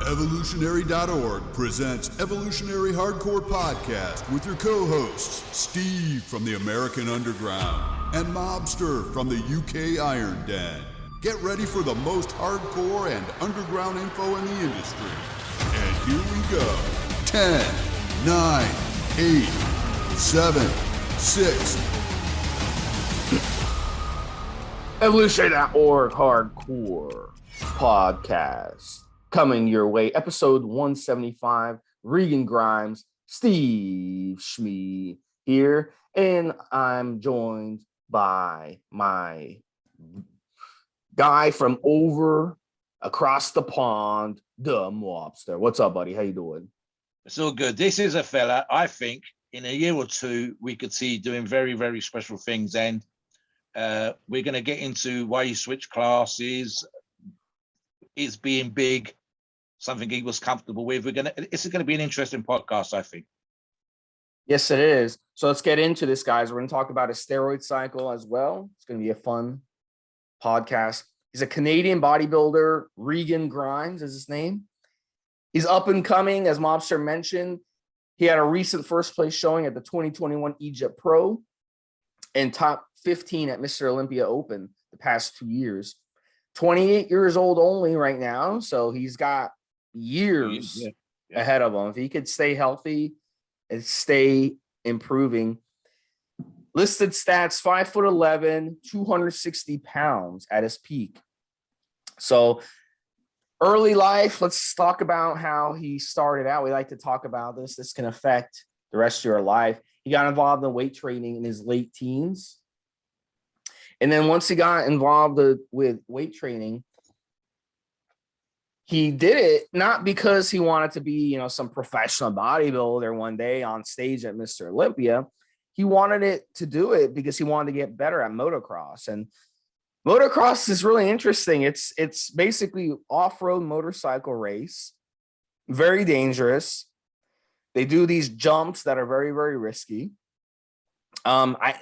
Evolutionary.org presents Evolutionary Hardcore Podcast with your co-hosts, Steve from the American Underground and Mobster from the UK Iron Den. Get ready for the most hardcore and underground info in the industry. And here we go. 10, 9, 8, 7, 6. Evolutionary.org Hardcore Podcast. Coming your way, episode 175, Regan Grimes, Stevesmi here, and I'm joined by my guy from over across the pond, Da Mobster. What's up, buddy? How you doing? It's all good. This is a fella, I think, in a year or two, we could see doing very, very special things, and we're going to get into why he switched classes, is being big, something he was comfortable with. It's going to be an interesting podcast, I think. Yes, it is. So let's get into this, guys. We're going to talk about his steroid cycle as well. It's going to be a fun podcast. He's a Canadian bodybuilder. Regan Grimes is his name. He's up and coming, as Mobster mentioned. He had a recent first place showing at the 2021 Egypt Pro and top 15 at Mr. Olympia Open the past 2 years. 28 years old only right now, so he's got years ahead of him. If he could stay healthy and stay improving. Listed stats, 5'11", 260 pounds at his peak. So early life, let's talk about how he started out. We like to talk about this. This can affect the rest of your life. He got involved in weight training in his late teens. And then once he got involved with weight training, he did it not because he wanted to be, some professional bodybuilder one day on stage at Mr. Olympia. He wanted it to do it because he wanted to get better at motocross. And motocross is really interesting. It's basically off-road motorcycle race, very dangerous. They do these jumps that are very, very risky. I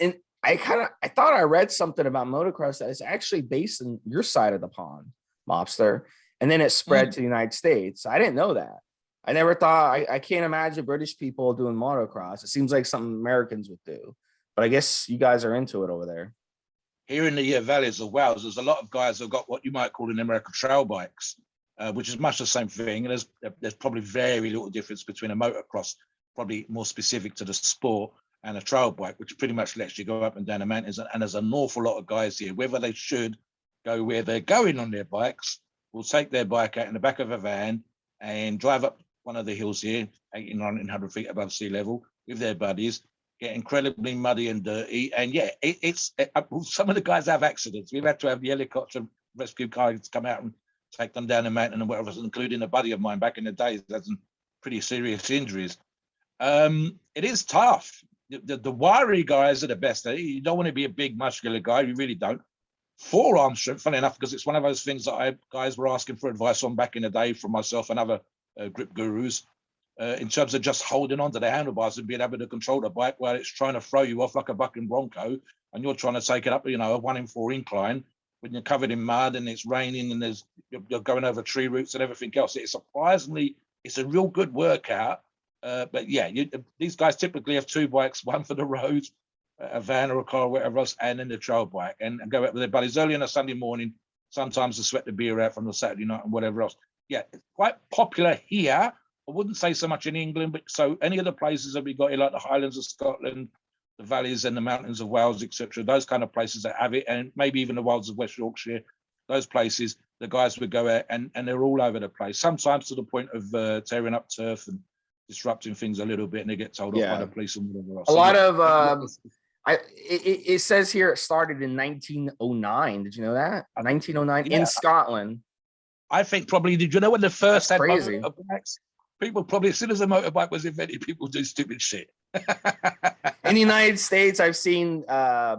thought I read something about motocross that is actually based in your side of the pond, Mobster, and then it spread to the United States. I didn't know that. I never thought, I can't imagine British people doing motocross. It seems like something Americans would do, but I guess you guys are into it over there. Here in the valleys of Wales, there's a lot of guys who've got what you might call in America trail bikes, which is much the same thing. And there's probably very little difference between a motocross, probably more specific to the sport, and a trail bike, which pretty much lets you go up and down the mountains. And there's an awful lot of guys here, whether they should go where they're going on their bikes, will take their bike out in the back of a van and drive up one of the hills here, 1,800 feet above sea level, with their buddies, get incredibly muddy and dirty. And yeah, some of the guys have accidents. We've had to have the helicopter rescue cars come out and take them down the mountain and whatever, including a buddy of mine back in the days that had some pretty serious injuries. It is tough. The wiry guys are the best. You don't want to be a big muscular guy. You really don't. Forearm strength, funny enough, because it's one of those things that guys were asking for advice on back in the day from myself and other grip gurus, in terms of just holding on to the handlebars and being able to control the bike while it's trying to throw you off like a bucking bronco, and you're trying to take it up, a 1-in-4 incline when you're covered in mud and it's raining and you're going over tree roots and everything else. It's a real good workout. But yeah, these guys typically have two bikes, one for the road, a van or a car or whatever else, and then the trail bike, and go out with their buddies early on a Sunday morning, sometimes to sweat the beer out from the Saturday night and whatever else. Yeah, it's quite popular here. I wouldn't say so much in England, but so any of the places that we got here, like the Highlands of Scotland, the valleys and the mountains of Wales, etc., those kind of places that have it, and maybe even the wilds of West Yorkshire, those places, the guys would go out and they're all over the place, sometimes to the point of tearing up turf and disrupting things a little bit, and they get told off by the police and whatever else. A lot of it says here it started in 1909. Did you know that? 1909 in Scotland. I think probably, did you know when the first had crazy motorbikes? People probably, as soon as a motorbike was invented, people do stupid shit. In the United States, I saw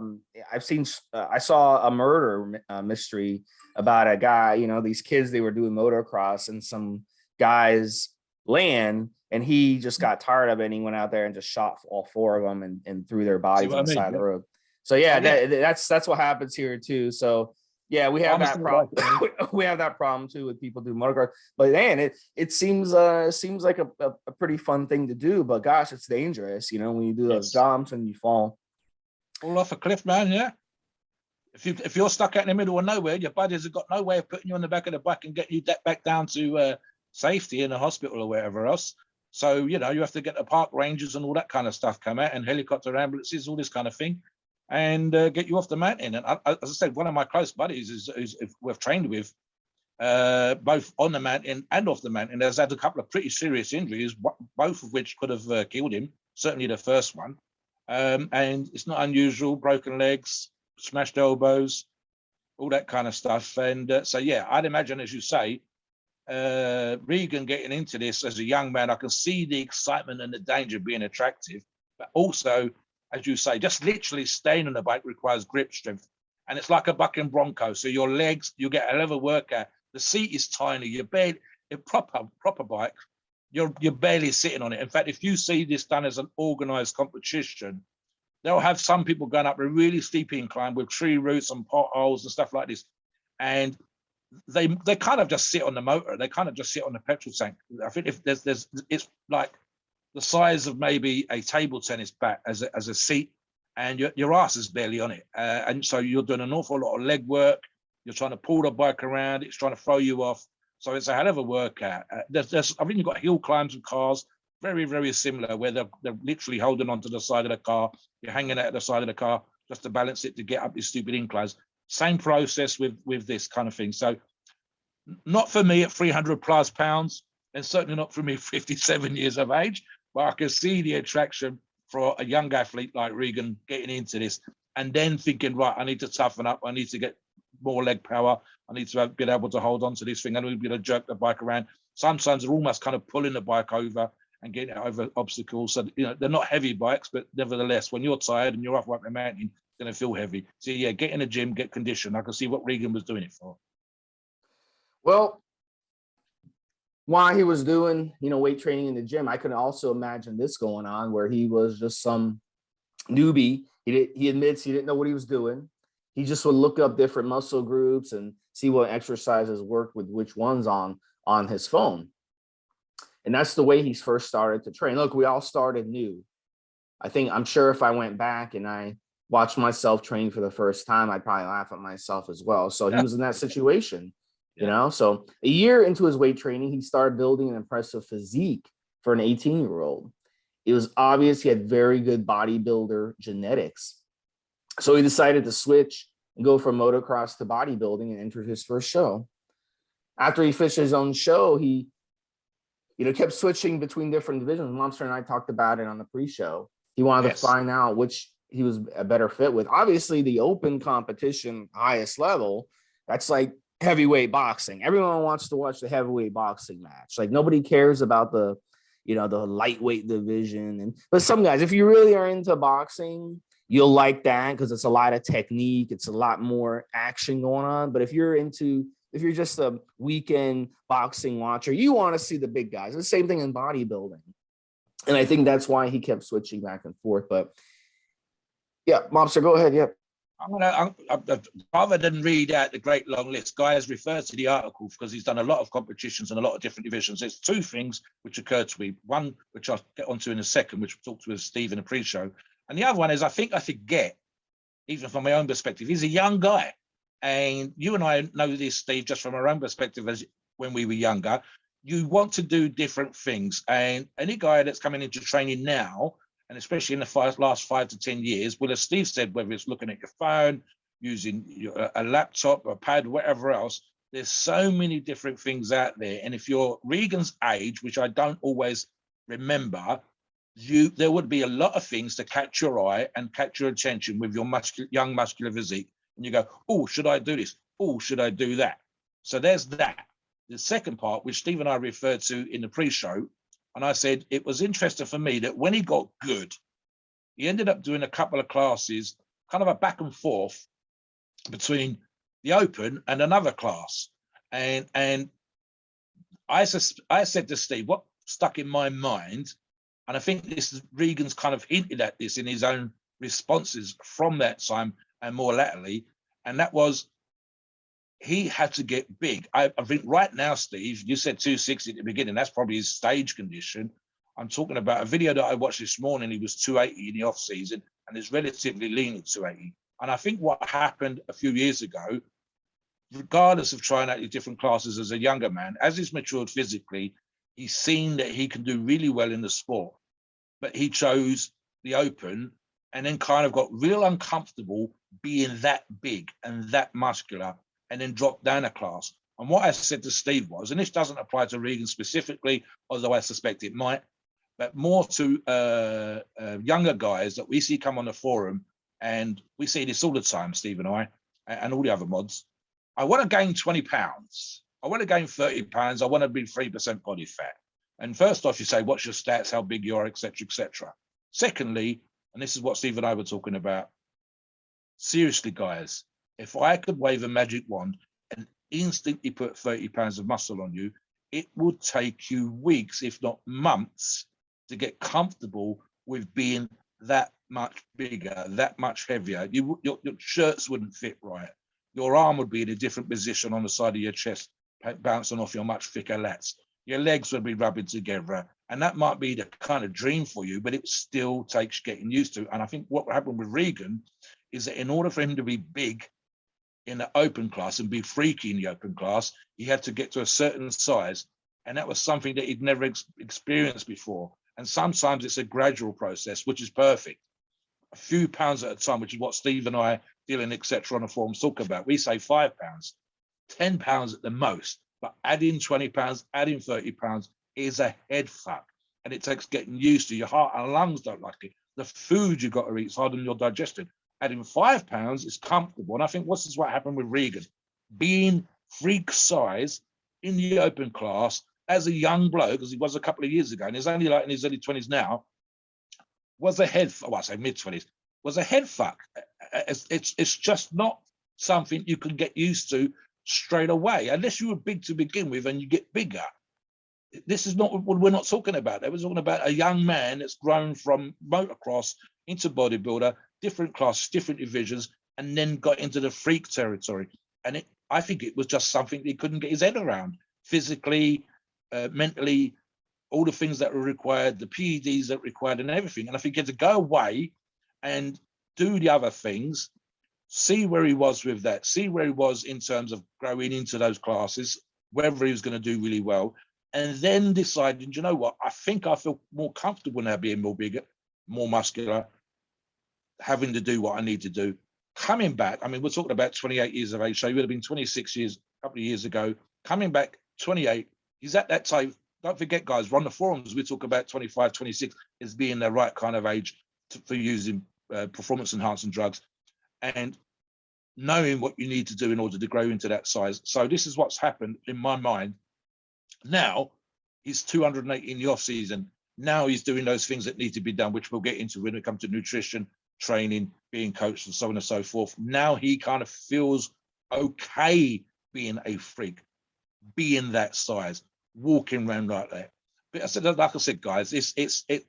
a murder mystery about a guy, these kids, they were doing motocross in some guy's land, and he just got tired of it, and he went out there and just shot all four of them and threw their bodies on the side of the road. So yeah, that's what happens here too. So Yeah, we have that problem. We have that problem too with people do motocross. But man, it seems like a pretty fun thing to do. But gosh, it's dangerous, when you do those jumps and you fall. Fall off a cliff, man. Yeah. If you're stuck out in the middle of nowhere, your buddies have got no way of putting you on the back of the bike and getting you back down to safety in a hospital or wherever else. So you have to get the park rangers and all that kind of stuff come out, and helicopter ambulances, all this kind of thing, and get you off the mountain. And as I said, one of my close buddies is we've trained with, both on the mountain and off the mountain, has had a couple of pretty serious injuries, both of which could have killed him. Certainly the first one, and it's not unusual. Broken legs, smashed elbows, all that kind of stuff. And so yeah, I'd imagine, as you say, Regan getting into this as a young man, I can see the excitement and the danger being attractive, but also, as you say, just literally staying on the bike requires grip strength, and it's like a bucking bronco. So your legs, you get a level workout. The seat is tiny. You're barely a proper bike. You're barely sitting on it. In fact, if you see this done as an organized competition, they'll have some people going up a really steep incline with tree roots and potholes and stuff like this, and they kind of just sit on the motor. They kind of just sit on the petrol tank. I think if there's it's like the size of maybe a table tennis bat as a seat, and your ass is barely on it. And so you're doing an awful lot of leg work. You're trying to pull the bike around. It's trying to throw you off. So it's a hell of a workout. I think you've got hill climbs with cars, very, very similar, where they're literally holding onto the side of the car. You're hanging out at the side of the car just to balance it to get up these stupid inclines. Same process with this kind of thing. So not for me at 300 plus pounds, and certainly not for me 57 years of age, but I can see the attraction for a young athlete like Regan getting into this and then thinking, right, I need to toughen up. I need to get more leg power. I need to be able to hold on to this thing. I need to be able to jerk the bike around. Sometimes they're almost kind of pulling the bike over and getting it over obstacles. So, they're not heavy bikes, but nevertheless, when you're tired and you're up the mountain, it's going to feel heavy. So yeah, get in the gym, get conditioned. I can see what Regan was doing it for. Well, while he was doing, weight training in the gym, I could also imagine this going on where he was just some newbie. He admits he didn't know what he was doing. He just would look up different muscle groups and see what exercises worked with which ones on his phone. And that's the way he first started to train. Look, we all started new. I'm sure if I went back and I watched myself train for the first time, I'd probably laugh at myself as well. So he was in that situation, So a year into his weight training, he started building an impressive physique for an 18-year-old. It was obvious he had very good bodybuilder genetics. So he decided to switch and go from motocross to bodybuilding and entered his first show. After he finished his own show, he kept switching between different divisions. Mobster and I talked about it on the pre-show. He wanted to find out which he was a better fit with. Obviously, the open competition, highest level, that's like heavyweight boxing. Everyone wants to watch the heavyweight boxing match. Like nobody cares about the lightweight division. But some guys, if you really are into boxing, you'll like that because it's a lot of technique. It's a lot more action going on. But if you're just a weekend boxing watcher, you want to see the big guys. It's the same thing in bodybuilding. And I think that's why he kept switching back and forth. But yeah, Mobster, go ahead. Yeah. Rather than read out the great long list, guys, refer to the article because he's done a lot of competitions and a lot of different divisions. There's two things which occurred to me. One, which I'll get onto in a second, which we talked with Steve in the pre-show. And the other one is, I think I forget, even from my own perspective, he's a young guy. And you and I know this, Steve, just from our own perspective as when we were younger. You want to do different things. And any guy that's coming into training now, and especially in the last 5 to 10 years, well, as Steve said, whether it's looking at your phone, using a laptop, a pad, whatever else, there's so many different things out there. And if you're Regan's age, which I don't always remember, there would be a lot of things to catch your eye and catch your attention with your young muscular physique. And you go, oh, should I do this? Oh, should I do that? So there's that. The second part, which Steve and I referred to in the pre-show, and I said it was interesting for me that when he got good, he ended up doing a couple of classes, kind of a back and forth between the open and another class. And I said to Steve, what stuck in my mind, and I think this is Regan's kind of hinted at this in his own responses from that time and more latterly, and that was he had to get big. I think right now, Steve, you said 260 at the beginning. That's probably his stage condition. I'm talking about a video that I watched this morning. He was 280 in the off season and is relatively lean at 280. And I think what happened a few years ago, regardless of trying out the different classes as a younger man, as he's matured physically, he's seen that he can do really well in the sport. But he chose the open and then kind of got real uncomfortable being that big and that muscular, and then dropped down a class. And what I said to Steve was, and this doesn't apply to Regan specifically, although I suspect it might, but more to younger guys that we see come on the forum, and we see this all the time, Steve and I, and all the other mods. I want to gain 20 pounds. I want to gain 30 pounds. I want to be 3% body fat. And first off, you say, what's your stats, how big you are, et cetera, et cetera. Secondly, and this is what Steve and I were talking about, seriously, guys, if I could wave a magic wand and instantly put 30 pounds of muscle on you, it would take you weeks, if not months, to get comfortable with being that much bigger, that much heavier. Your shirts wouldn't fit right. Your arm would be in a different position on the side of your chest, bouncing off your much thicker lats. Your legs would be rubbing together. And that might be the kind of dream for you, but it still takes getting used to. And I think what happened with Regan is that in order for him to be big in the open class and be freaky in the open class, he had to get to a certain size. And that was something that he'd never experienced before. And sometimes it's a gradual process, which is perfect. A few pounds at a time, which is what Steve and I, Dylan, etc. on the forums talk about. We say 5 pounds, 10 pounds at the most, but adding 20 pounds, adding 30 pounds is a head fuck. And it takes getting used to. Your heart and lungs don't like it. The food you've got to eat is harder than your digestion. Adding 5 pounds is comfortable. And I think this is what happened with Regan. Being freak size in the open class as a young bloke, because he was a couple of years ago, and he's only like in his early 20s now, was a head, well, I say mid-20s, was a head fuck. It's just not something you can get used to straight away, unless you were big to begin with and you get bigger. This is not what we're not talking about. We're talking about a young man that's grown from motocross into bodybuilder, different classes, different divisions, and then got into the freak territory. And I think it was just something he couldn't get his head around physically, mentally, all the things that were required, the PEDs that were required and everything. And I think he had to go away and do the other things, see where he was with that, see where he was in terms of growing into those classes, whether he was going to do really well, and then deciding, you know what, I think I feel more comfortable now being more bigger, more muscular, having to do what I need to do. Coming back, I mean, we're talking about 28 years of age, so he would have been 26 years, a couple of years ago. Coming back, 28, he's at that time. Don't forget, guys, we're on the forums, we talk about 25, 26 as being the right kind of age for using performance-enhancing drugs and knowing what you need to do in order to grow into that size. So this is what's happened in my mind. Now, he's 280 in the off-season. Now he's doing those things that need to be done, which we'll get into when it comes to nutrition, training, being coached, and so on and so forth. Now he kind of feels okay being a freak, being that size, walking around like that. But I said, like I said, guys, it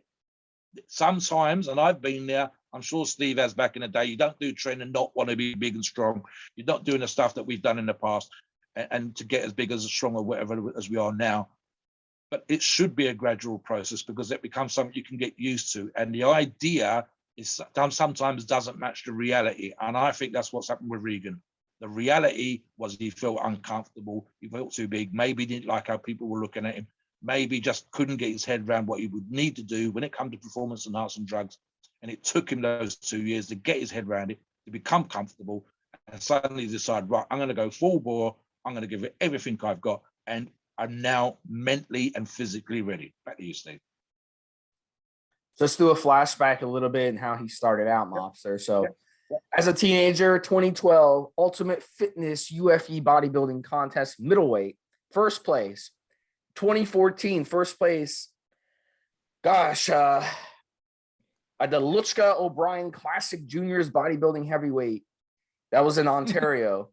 sometimes, and I've been there, I'm sure Steve has back in the day, you don't do training and not want to be big and strong. You're not doing the stuff that we've done in the past and to get as big, as strong, or whatever as we are now. But it should be a gradual process because it becomes something you can get used to. And the idea is sometimes doesn't match the reality. And I think that's what's happened with Regan. The reality was he felt uncomfortable. He felt too big. Maybe he didn't like how people were looking at him. Maybe just couldn't get his head around what he would need to do when it comes to performance enhancing drugs. And it took him those 2 years to get his head around it, to become comfortable, and suddenly decide, right, I'm going to go full bore. I'm going to give it everything I've got. And I'm now mentally and physically ready. Back to you, Steve. Just do a flashback a little bit and how he started out, Mobster. So as a teenager, 2012, Ultimate Fitness UFE bodybuilding contest, middleweight, first place. 2014, first place. Gosh, at the Luchka O'Brien Classic Juniors bodybuilding heavyweight. That was in Ontario.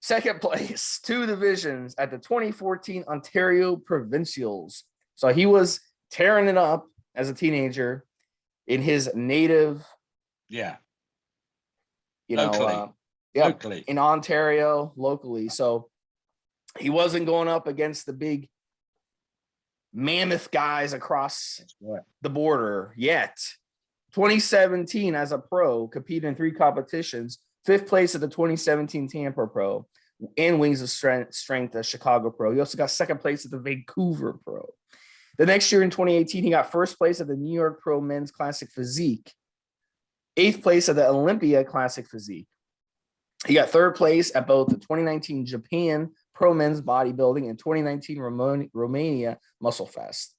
Second place, 2 divisions at the 2014 Ontario Provincials. So he was tearing it up as a teenager in his native, Yeah. locally. locally in Ontario, locally. So he wasn't going up against the big mammoth guys across the border yet. 2017 as a pro, competed in 3 competitions, 5th place at the 2017 Tampa Pro and Wings of Strength at Chicago Pro. He also got 2nd place at the Vancouver Pro. The next year in 2018, he got 1st place at the New York Pro Men's Classic Physique, 8th place at the Olympia Classic Physique. He got 3rd place at both the 2019 Japan Pro Men's Bodybuilding and 2019 Romania Muscle Fest.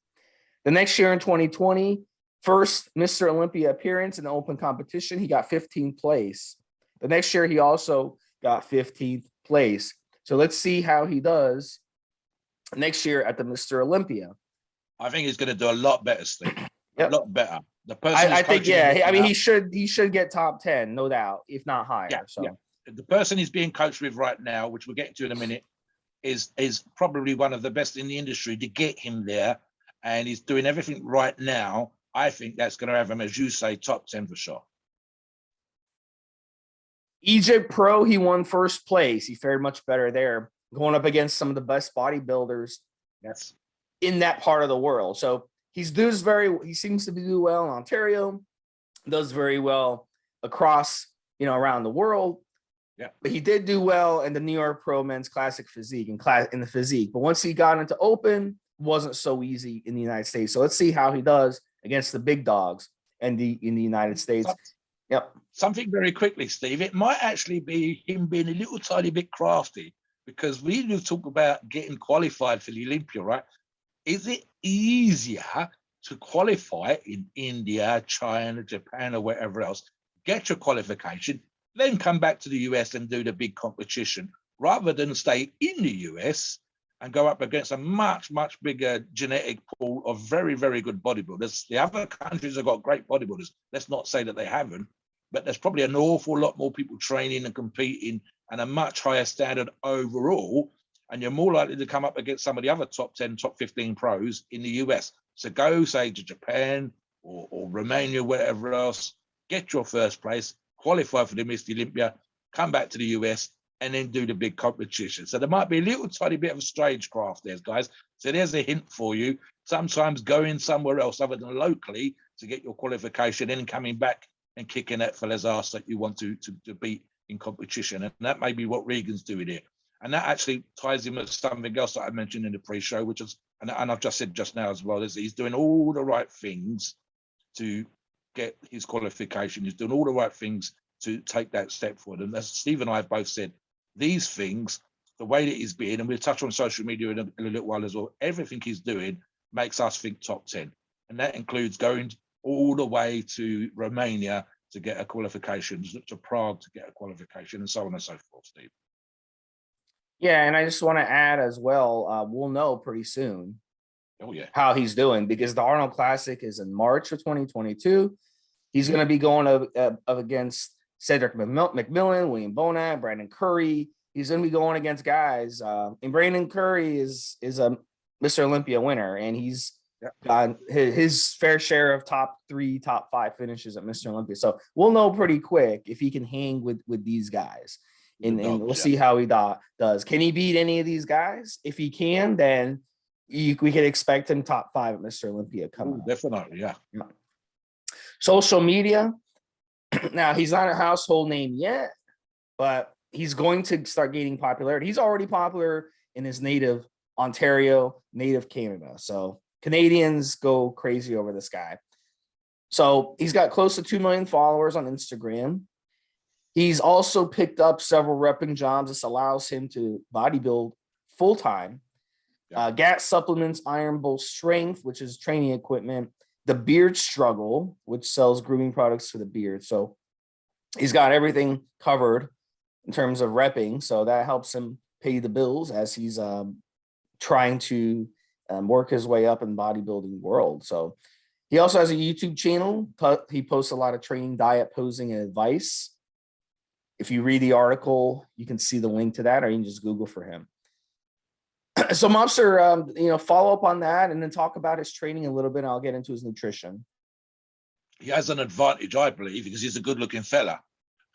The next year in 2020, first Mr. Olympia appearance in the open competition, he got 15th place. The next year, he also got 15th place. So let's see how he does next year at the Mr. Olympia. I think he's going to do a lot better, Steve. Yep. A lot better. The person I think, yeah. I mean, he should get top 10, no doubt, if not higher. Yeah, so yeah. The person he's being coached with right now, which we'll get to in a minute, is probably one of the best in the industry to get him there. And he's doing everything right now. I think that's going to have him, as you say, top 10 for sure. Egypt Pro, he won 1st place. He fared much better there, going up against some of the best bodybuilders in that part of the world. So he seems to do well in Ontario, does very well across, around the world. Yeah. But he did do well in the New York Pro Men's Classic Physique in the physique. But once he got into open, wasn't so easy in the United States. So let's see how he does against the big dogs in the United States. Yep. Something very quickly, Steve. It might actually be him being a little tiny bit crafty, because we do talk about getting qualified for the Olympia, right? Is it easier to qualify in India, China, Japan, or wherever else, get your qualification, then come back to the US and do the big competition, rather than stay in the US and go up against a much, much bigger genetic pool of very, very good bodybuilders? The other countries have got great bodybuilders. Let's not say that they haven't, but there's probably an awful lot more people training and competing and a much higher standard overall. And you're more likely to come up against some of the other top 10, top 15 pros in the US. So go, say, to Japan or Romania, wherever else, get your 1st place, qualify for the Mr. Olympia, come back to the US, and then do the big competition. So there might be a little tiny bit of stagecraft there, guys. So there's a hint for you. Sometimes going somewhere else other than locally to get your qualification, and coming back and kicking that fella's ass that you want to beat in competition. And that may be what Regan's doing here. And that actually ties him with something else that I mentioned in the pre-show, which is, and I've just said just now as well, is he's doing all the right things to get his qualification. He's doing all the right things to take that step forward. And as Steve and I have both said, these things, the way that he's being, and we'll touch on social media in a little while as well, everything he's doing makes us think top 10. And that includes going all the way to Romania to get a qualification, to Prague to get a qualification, and so on and so forth, Steve. Yeah, and I just want to add as well, we'll know pretty soon how he's doing, because the Arnold Classic is in March of 2022. He's going to be going up against Cedric McMillan, William Bonat, Brandon Curry. He's going to be going against guys. And Brandon Curry is a Mr. Olympia winner, and he's got his fair share of top 3, top 5 finishes at Mr. Olympia. So we'll know pretty quick if he can hang with these guys. And we'll see how he does. Can he beat any of these guys? If he can, then we could expect him top 5 at Mr. Olympia coming. Definitely, yeah. Social media. Now, he's not a household name yet, but he's going to start gaining popularity. He's already popular in his native Ontario, native Canada. So Canadians go crazy over this guy. So he's got close to 2 million followers on Instagram. He's also picked up several repping jobs. This allows him to bodybuild full-time. GAT supplements, Iron Bull Strength, which is training equipment. The Beard Struggle, which sells grooming products for the beard. So he's got everything covered in terms of repping. So that helps him pay the bills as he's trying to work his way up in the bodybuilding world. So he also has a YouTube channel. He posts a lot of training, diet, posing, and advice. If you read the article, you can see the link to that, or you can just Google for him. So Mobster, follow up on that and then talk about his training a little bit. And I'll get into his nutrition. He has an advantage, I believe, because he's a good-looking fella.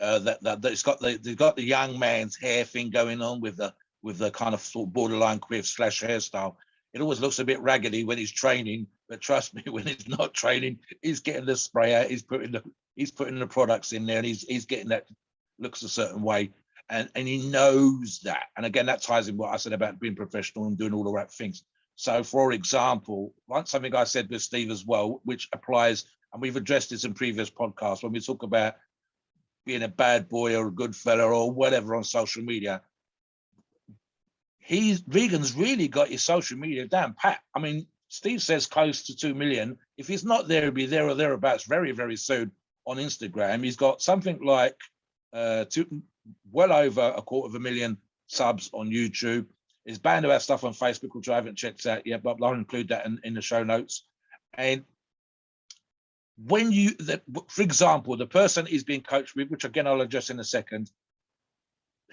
that it's got they've got the young man's hair thing going on with the kind of sort of borderline quiff / hairstyle. It always looks a bit raggedy when he's training, but trust me, when he's not training, he's getting the spray out, he's putting the products in there, and he's getting that looks a certain way, and he knows that. And again, that ties in what I said about being professional and doing all the right things. So, for example, something I said with Steve as well, which applies, and we've addressed this in previous podcasts when we talk about being a bad boy or a good fella or whatever on social media. Regan's really got his social media down pat. I mean, Steve says close to 2 million. If he's not there, he'll be there or thereabouts very, very soon on Instagram. He's got something like well over 250,000 subs on YouTube. He's bound to have stuff on Facebook, which I haven't checked out yet, but I'll include that in the show notes. And when for example, the person he's being coached with, which again I'll address in a second,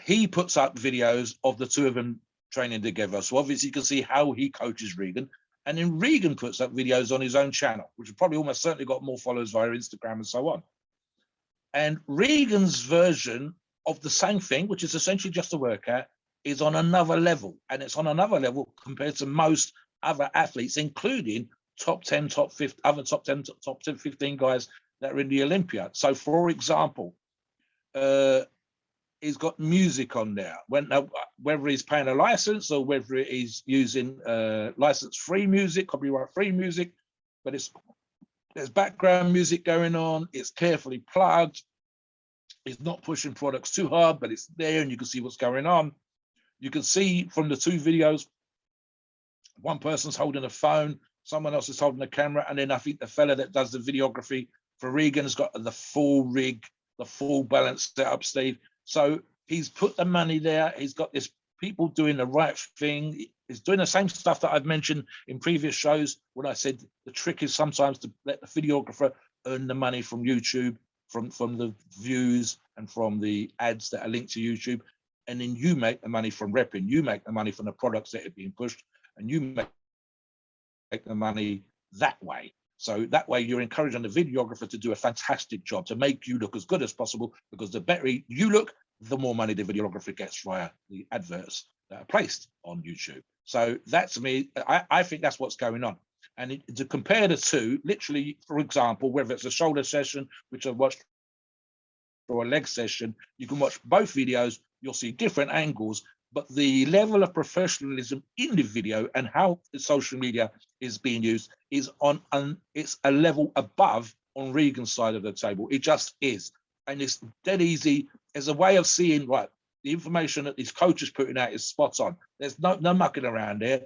he puts up videos of the two of them training together. So obviously you can see how he coaches Regan. And then Regan puts up videos on his own channel, which have probably almost certainly got more followers via Instagram and so on. And Regan's version of the same thing, which is essentially just a workout, is on another level. And it's on another level compared to most other athletes, including top 10, top 15, other top 10, top 10, 15 guys that are in the Olympia. So for example, he's got music on there, whether he's paying a license or whether he's using license-free music, copyright-free music, but there's background music going on. It's carefully plugged. He's not pushing products too hard, but it's there and you can see what's going on. You can see from the two videos, one person's holding a phone, someone else is holding a camera, and then I think the fella that does the videography for Regan has got the full rig, the full balance set up, Steve. So he's put the money there. He's got this people doing the right thing. He's doing the same stuff that I've mentioned in previous shows when I said the trick is sometimes to let the videographer earn the money from YouTube, from the views and from the ads that are linked to YouTube. And then you make the money from repping. You make the money from the products that are being pushed, and you make the money that way. So that way you're encouraging the videographer to do a fantastic job to make you look as good as possible, because the better you look, the more money the videographer gets via the adverts that are placed on YouTube. So that's me. I think that's what's going on. And to compare the two, literally, for example, whether it's a shoulder session, which I've watched, or a leg session, you can watch both videos. You'll see different angles, but the level of professionalism in the video and how the social media is being used is it's a level above on Regan's side of the table. It just is. And it's dead easy as a way of seeing, right, the information that these coaches putting out is spot on. There's no mucking around there.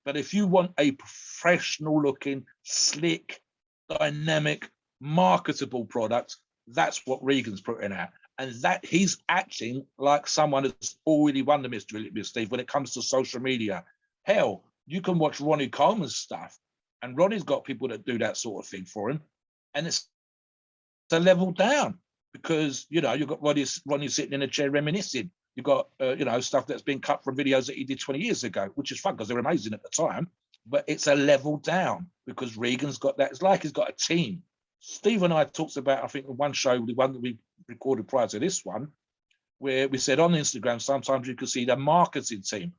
But if you want a professional looking, slick, dynamic, marketable product, that's what Regan's putting out. And that he's acting like someone who's already won the Mr. Olympia, Steve, when it comes to social media. Hell, you can watch Ronnie Coleman's stuff, and Ronnie's got people that do that sort of thing for him. And it's a level down because, you've got Ronnie sitting in a chair reminiscing. You've got, stuff that's been cut from videos that he did 20 years ago, which is fun because they're amazing at the time. But it's a level down because Regan's got that. It's like he's got a team. Steve and I talked about, I think, one show, the one that we recorded prior to this one, where we said on Instagram, sometimes you can see the marketing team.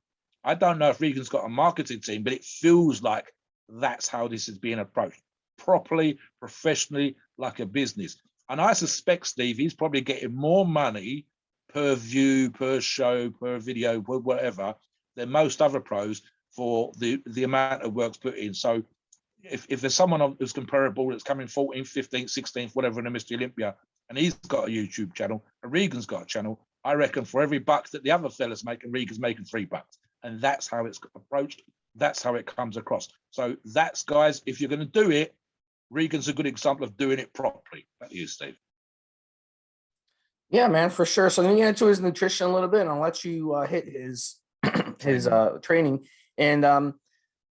I don't know if Regan's got a marketing team, but it feels like that's how this is being approached. Properly, professionally, like a business. And I suspect, Steve, he's probably getting more money per view, per show, per video, per whatever, than most other pros for the amount of work's put in. So if there's someone who's comparable that's coming 14th, 15th, 16th, whatever in the Mr. Olympia, and he's got a YouTube channel, and Regan's got a channel, I reckon for every buck that the other fella's making, Regan's making $3. And that's how it's approached. That's how it comes across. So that's, guys, if you're going to do it, Regan's a good example of doing it properly. Back to you, Steve. Yeah, man, for sure. So let me get into his nutrition a little bit, and I'll let you hit his training. And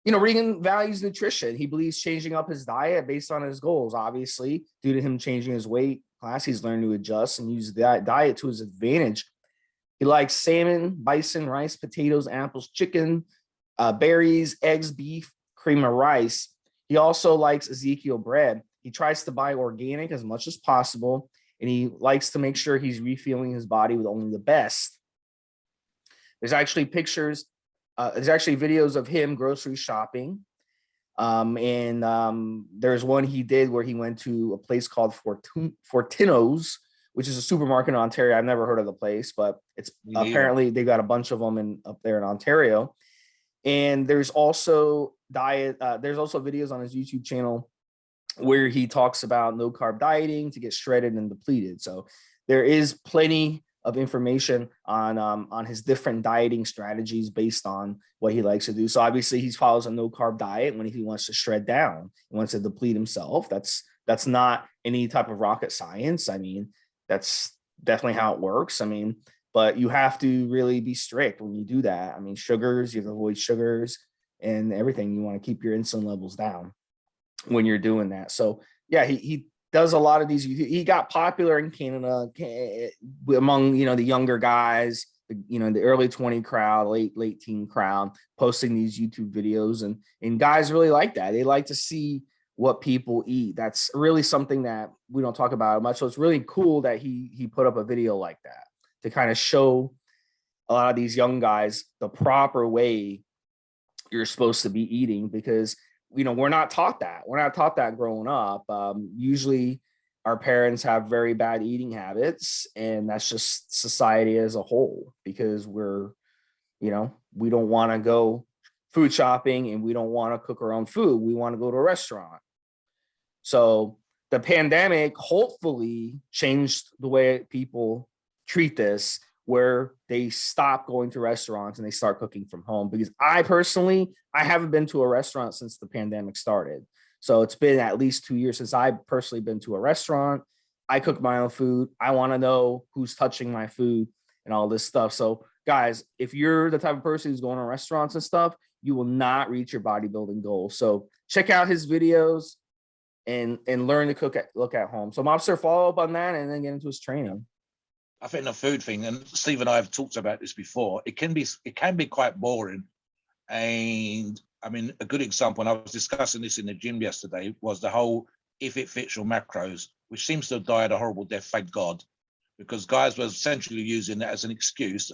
Regan values nutrition. He believes changing up his diet based on his goals. Obviously, due to him changing his weight class, he's learned to adjust and use that diet to his advantage. He likes salmon, bison, rice, potatoes, apples, chicken, berries, eggs, beef, cream of rice. He also likes Ezekiel bread. He tries to buy organic as much as possible. and he likes to make sure he's refueling his body with only the best. There's actually pictures, there's actually videos of him grocery shopping. There's one he did where he went to a place called Fortino's, which is a supermarket in Ontario. I've never heard of the place, but it's apparently they got a bunch of them up there in Ontario. And there's also videos on his YouTube channel where he talks about no carb dieting to get shredded and depleted. So there is plenty of information on his different dieting strategies based on what he likes to do. So obviously he follows a no carb diet when he wants to shred down, he wants to deplete himself. That's not any type of rocket science. I mean, that's definitely how it works. I mean, but you have to really be strict when you do that. I mean, sugars, you have to avoid sugars and everything. You want to keep your insulin levels down when you're doing that. So yeah, he does a lot of these. He got popular in Canada among, the younger guys, the early 20 crowd, late teen crowd, posting these YouTube videos, and guys really like that. They like to see what people eat. That's really something that we don't talk about much. So it's really cool that he put up a video like that to kind of show a lot of these young guys the proper way you're supposed to be eating, because we're not taught that. We're not taught that growing up. Usually our parents have very bad eating habits, and that's just society as a whole, because we don't want to go food shopping and we don't want to cook our own food. We want to go to a restaurant. So the pandemic hopefully changed the way people treat this, where they stop going to restaurants and they start cooking from home. Because I haven't been to a restaurant since the pandemic started. So it's been at least 2 years since I've personally been to a restaurant. I cook my own food. I want to know who's touching my food and all this stuff. So guys, if you're the type of person who's going to restaurants and stuff, you will not reach your bodybuilding goals. So check out his videos and learn to look at home. So Mobster, follow up on that and then get into his training. I think the food thing, and Steve and I have talked about this before, it can be quite boring. And I mean, a good example, and I was discussing this in the gym yesterday, was the whole if it fits your macros, which seems to have died a horrible death, thank God, because guys were essentially using that as an excuse,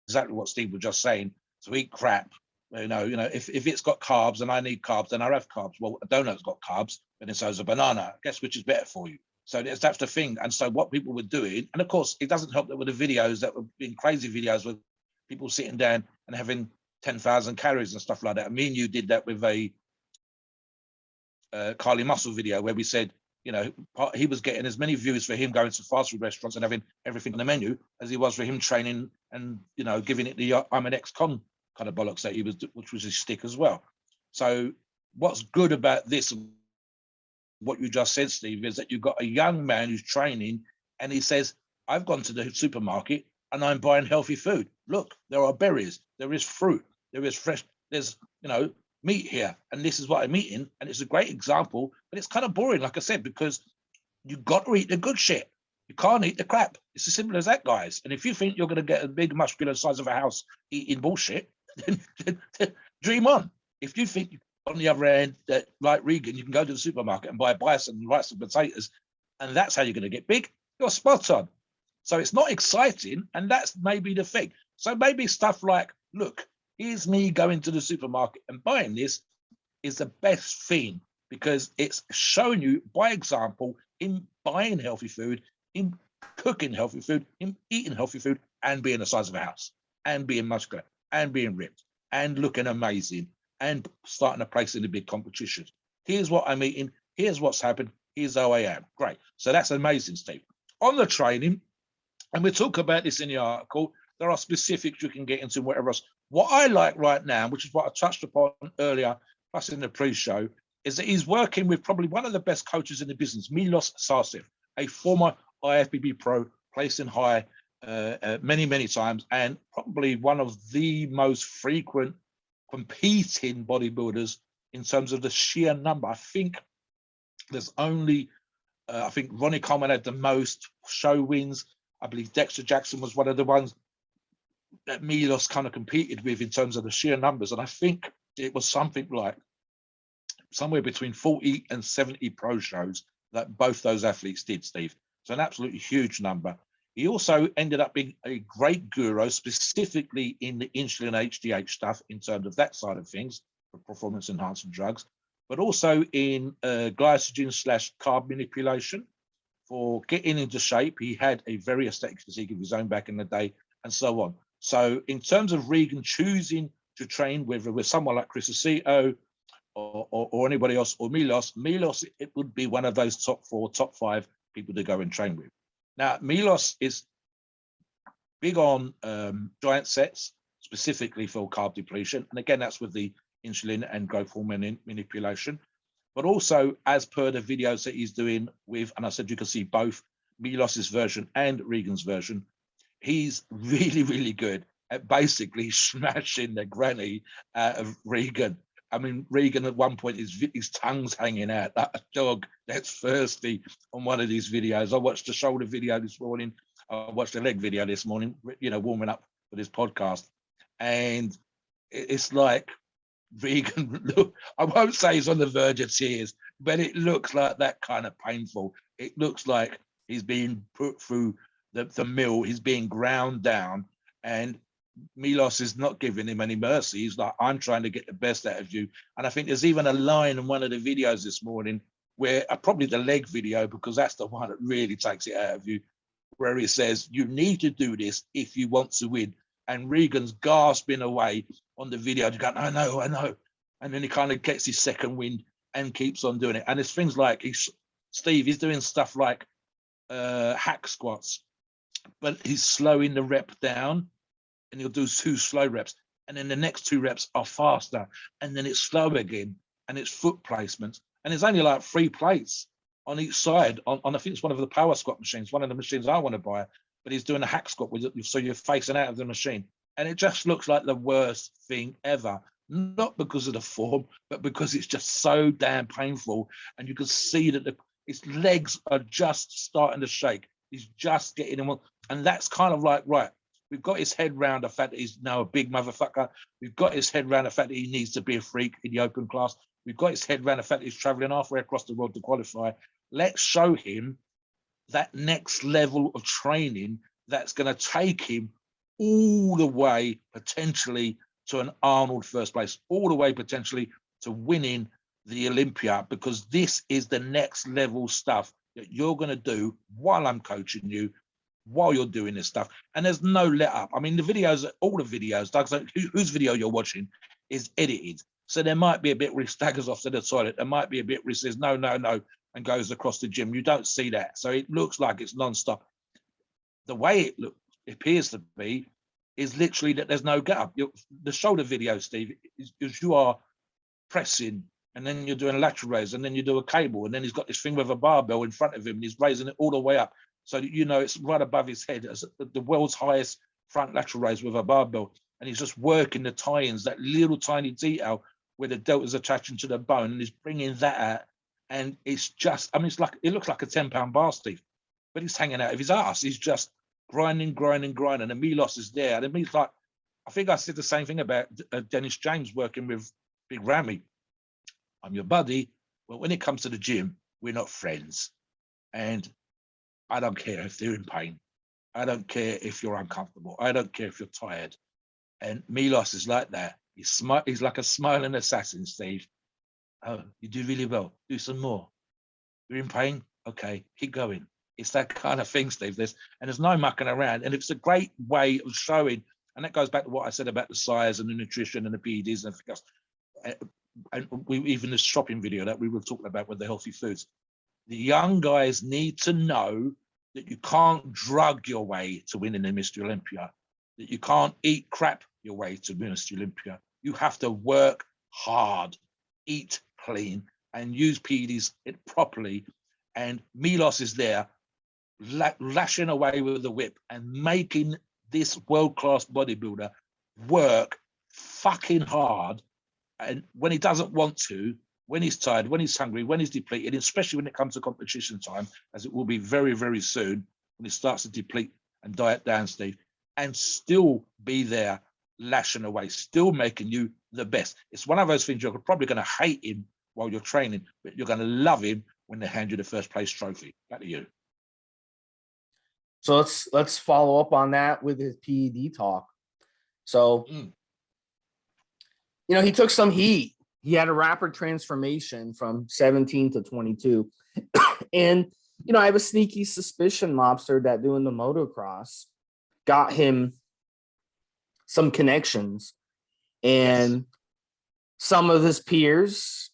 exactly what Steve was just saying, to eat crap. If it's got carbs and I need carbs, then I have carbs. Well, a donut's got carbs, but then so has a banana. Guess which is better for you? So that's the thing. And so what people were doing, and of course, it doesn't help that with the videos that were being crazy videos with people sitting down and having 10,000 calories and stuff like that. Me and you did that with a Carly Muscle video where we said, he was getting as many views for him going to fast food restaurants and having everything on the menu as he was for him training and, giving it the I'm an ex-con kind of bollocks that he was, which was his stick as well. So what's good about this, what you just said, Steve, is that you've got a young man who's training and he says, I've gone to the supermarket and I'm buying healthy food. Look, there are berries, there is fruit, there is fresh, there's, meat here, and this is what I'm eating. And it's a great example, but it's kind of boring, like I said, because you've got to eat the good shit. You can't eat the crap. It's as simple as that, guys. And if you think you're going to get a big muscular size of a house eating bullshit, then dream on. If you think on the other end that, like Regan, you can go to the supermarket and buy bison and rice and potatoes, and that's how you're going to get big, you're spot on. So it's not exciting, and that's maybe the thing. So maybe stuff like, look, here's me going to the supermarket and buying this is the best thing, because it's showing you by example in buying healthy food, in cooking healthy food, in eating healthy food, and being the size of a house, and being muscular, and being ripped, and looking amazing, and starting to place in the big competitions. Here's what I'm eating. Here's what's happened. Here's how I am. Great. So that's amazing, Steve. On the training, and we talk about this in the article, there are specifics you can get into, whatever else. What I like right now, which is what I touched upon earlier, plus in the pre-show, is that he's working with probably one of the best coaches in the business, Milos Sarcev, a former IFBB pro, placed in high many, many times, and probably one of the most frequent competing bodybuilders in terms of the sheer number. I think there's only, I think Ronnie Coleman had the most show wins. I believe Dexter Jackson was one of the ones that Milos kind of competed with in terms of the sheer numbers. And I think it was something like somewhere between 40 and 70 pro shows that both those athletes did, Steve. So an absolutely huge number. He also ended up being a great guru, specifically in the insulin HGH stuff in terms of that side of things for performance enhancing drugs, but also in glycogen/carb manipulation for getting into shape. He had a very aesthetic physique of his own back in the day, and so on. So in terms of Regan choosing to train with someone like Chris Aceto or anybody else, or Milos, it would be one of those top 4, top 5 people to go and train with. Now, Milos is big on giant sets, specifically for carb depletion. And again, that's with the insulin and growth hormone manipulation. But also, as per the videos that he's doing with, and I said you can see both Milos's version and Regan's version, he's really, really good at basically smashing the granny out of Regan. I mean, Regan at one point, his tongue's hanging out. That dog that's thirsty on one of these videos. I watched the shoulder video this morning. I watched the leg video this morning, warming up for this podcast. And it's like Regan, look, I won't say he's on the verge of tears, but it looks like that kind of painful. It looks like he's being put through the mill. He's being ground down. And Milos is not giving him any mercy. He's like, I'm trying to get the best out of you. And I think there's even a line in one of the videos this morning where probably the leg video, because that's the one that really takes it out of you, where he says, you need to do this if you want to win. And Regan's gasping away on the video to go, I know. And then he kind of gets his second wind and keeps on doing it. And it's things like, he's doing stuff like hack squats, but he's slowing the rep down. And he'll do 2 slow reps, and then the next 2 reps are faster, and then it's slow again, and it's foot placement, and there's only like 3 plates on each side. On I think it's one of the power squat machines, one of the machines I want to buy, but he's doing a hack squat with it, so you're facing out of the machine, and it just looks like the worst thing ever. Not because of the form, but because it's just so damn painful, and you can see that his legs are just starting to shake. He's just getting them on, and that's kind of like, right, we've got his head round the fact that he's now a big motherfucker. We've got his head round the fact that he needs to be a freak in the open class. We've got his head round the fact that he's traveling halfway across the world to qualify. Let's show him that next level of training that's going to take him all the way potentially to an Arnold first place, all the way potentially to winning the Olympia, because this is the next level stuff that you're going to do while I'm coaching you, while you're doing this stuff. And there's no let up. I mean, all the videos, Doug, so whose video you're watching is edited. So there might be a bit where he staggers off to the toilet. There might be a bit where he says, no, and goes across the gym. You don't see that. So it looks like it's nonstop. The way it appears to be is literally that there's no get up. The shoulder video, Steve, is you are pressing, and then you're doing a lateral raise, and then you do a cable, and then he's got this thing with a barbell in front of him, and he's raising it all the way up. So it's right above his head, as the world's highest front lateral raise with a barbell. And he's just working the tie-ins, that little tiny detail where the delta's attaching to the bone, and he's bringing that out. And it's just, I mean, it looks like a 10-pound bar, Steve, but he's hanging out of his ass. He's just grinding. And Milos is there. And he's like, I think I said the same thing about Dennis James working with Big Ramy. I'm your buddy, but when it comes to the gym, we're not friends. And I don't care if they're in pain. I don't care if you're uncomfortable. I don't care if you're tired. And Milos is like that. He's like a smiling assassin, Steve. Oh, you do really well. Do some more. You're in pain? Okay, keep going. It's that kind of thing, Steve. There's no mucking around. And it's a great way of showing, and that goes back to what I said about the size and the nutrition and the PEDs and everything else. And even the shopping video that we were talking about with the healthy foods. The young guys need to know that you can't drug your way to winning the Mr. Olympia, that you can't eat crap your way to Mr. Olympia. You have to work hard, eat clean, and use PEDs properly. And Milos is there lashing away with the whip and making this world-class bodybuilder work fucking hard. And when he doesn't want to, when he's tired, when he's hungry, when he's depleted, especially when it comes to competition time, as it will be very, very soon, when he starts to deplete and diet down, Steve, and still be there lashing away, still making you the best. It's one of those things you're probably going to hate him while you're training, but you're going to love him when they hand you the first place trophy. Back to you. So let's follow up on that with his PED talk. So, he took some heat. He had a rapid transformation from 17 to 22. And, I have a sneaky suspicion, Mobster, that doing the motocross got him some connections. And some of his peers,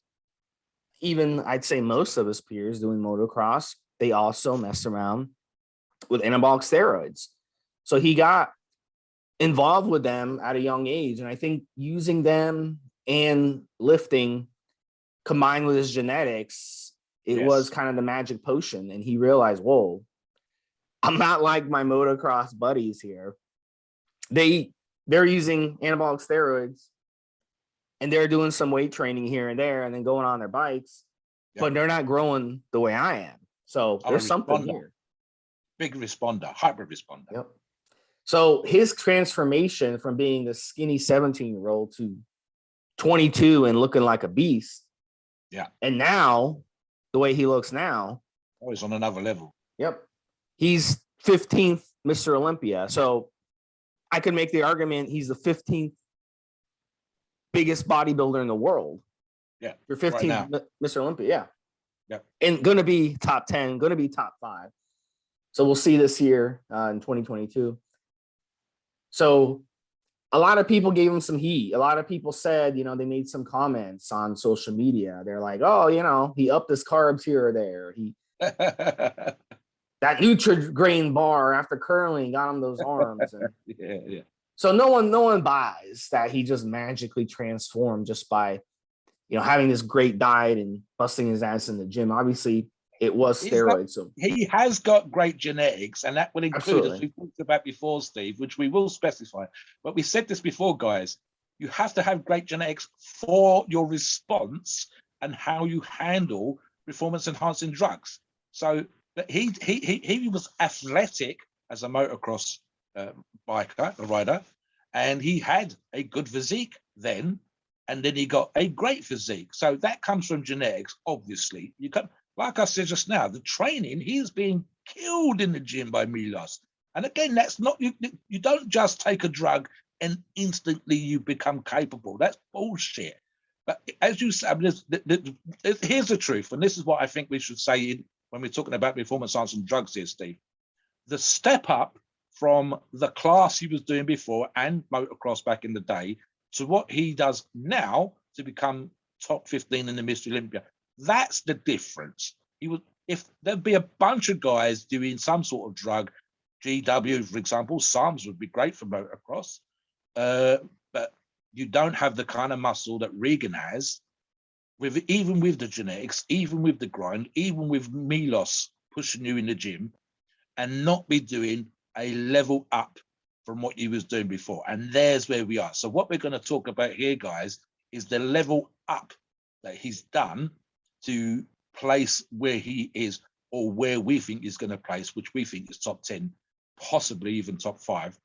even I'd say most of his peers doing motocross, they also mess around with anabolic steroids. So he got involved with them at a young age. And I think using them and lifting combined with his genetics, it was kind of the magic potion. And he realized, whoa, I'm not like my motocross buddies here. They're using anabolic steroids and they're doing some weight training here and there and then going on their bikes, but they're not growing the way I am. So there's something here. Big responder, hyper responder. Yep. So his transformation from being the skinny 17-year-old to 22 and looking like a beast. Yeah. And now, the way he looks now. Oh, he's on another level. Yep. He's 15th Mr. Olympia. So I could make the argument he's the 15th biggest bodybuilder in the world. Yeah. You're 15th right Mr. Olympia. Yeah. Yep. And going to be top 10, going to be top 5. So we'll see this year in 2022. So a lot of people gave him some heat. A lot of people said, they made some comments on social media. They're like, oh, he upped his carbs here or there. That Nutri-Grain bar after curling got him those arms. And yeah. So no one buys that he just magically transformed just by, having this great diet and busting his ass in the gym. Obviously, it was steroids. So he has got great genetics, and that will include, as we talked about before, Steve, which we will specify. But we said this before, guys. You have to have great genetics for your response and how you handle performance-enhancing drugs. So, but he was athletic as a motocross biker, a rider, and he had a good physique then, and then he got a great physique. So that comes from genetics, obviously. You can. Like I said just now, the training, he's being killed in the gym by Milos. And again, that's not, you don't just take a drug and instantly you become capable. That's bullshit. But as you said, here's the truth, and this is what I think we should say when we're talking about performance enhancing drugs here, Steve. The step up from the class he was doing before and motocross back in the day to what he does now to become top 15 in the Mr. Olympia. That's the difference. If there'd be a bunch of guys doing some sort of drug, GW, for example, SARMs would be great for motocross, but you don't have the kind of muscle that Regan has, even with the genetics, even with the grind, even with Milos pushing you in the gym, and not be doing a level up from what he was doing before. And there's where we are. So what we're going to talk about here, guys, is the level up that he's done to place where he is, or where we think he's going to place, which we think is top 10, possibly even top 5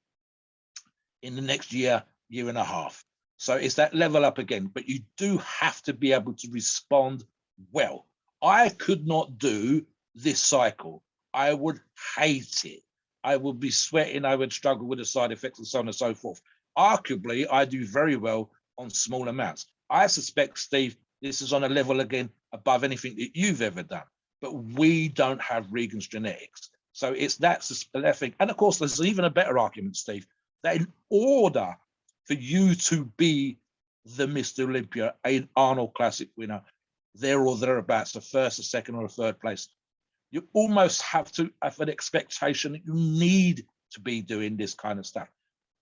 in the next year and a half. So it's that level up again, but you do have to be able to respond well. I could not do this cycle. I would hate it. I would be sweating. I would struggle with the side effects and so on and so forth. Arguably, I do very well on small amounts. I suspect, Steve, this is on a level again above anything that you've ever done, but we don't have Regan's genetics. So it's that thing. And of course, there's even a better argument, Steve, that in order for you to be the Mr. Olympia, an Arnold Classic winner, there or thereabouts, the first, the second, or the third place, you almost have to have an expectation that you need to be doing this kind of stuff.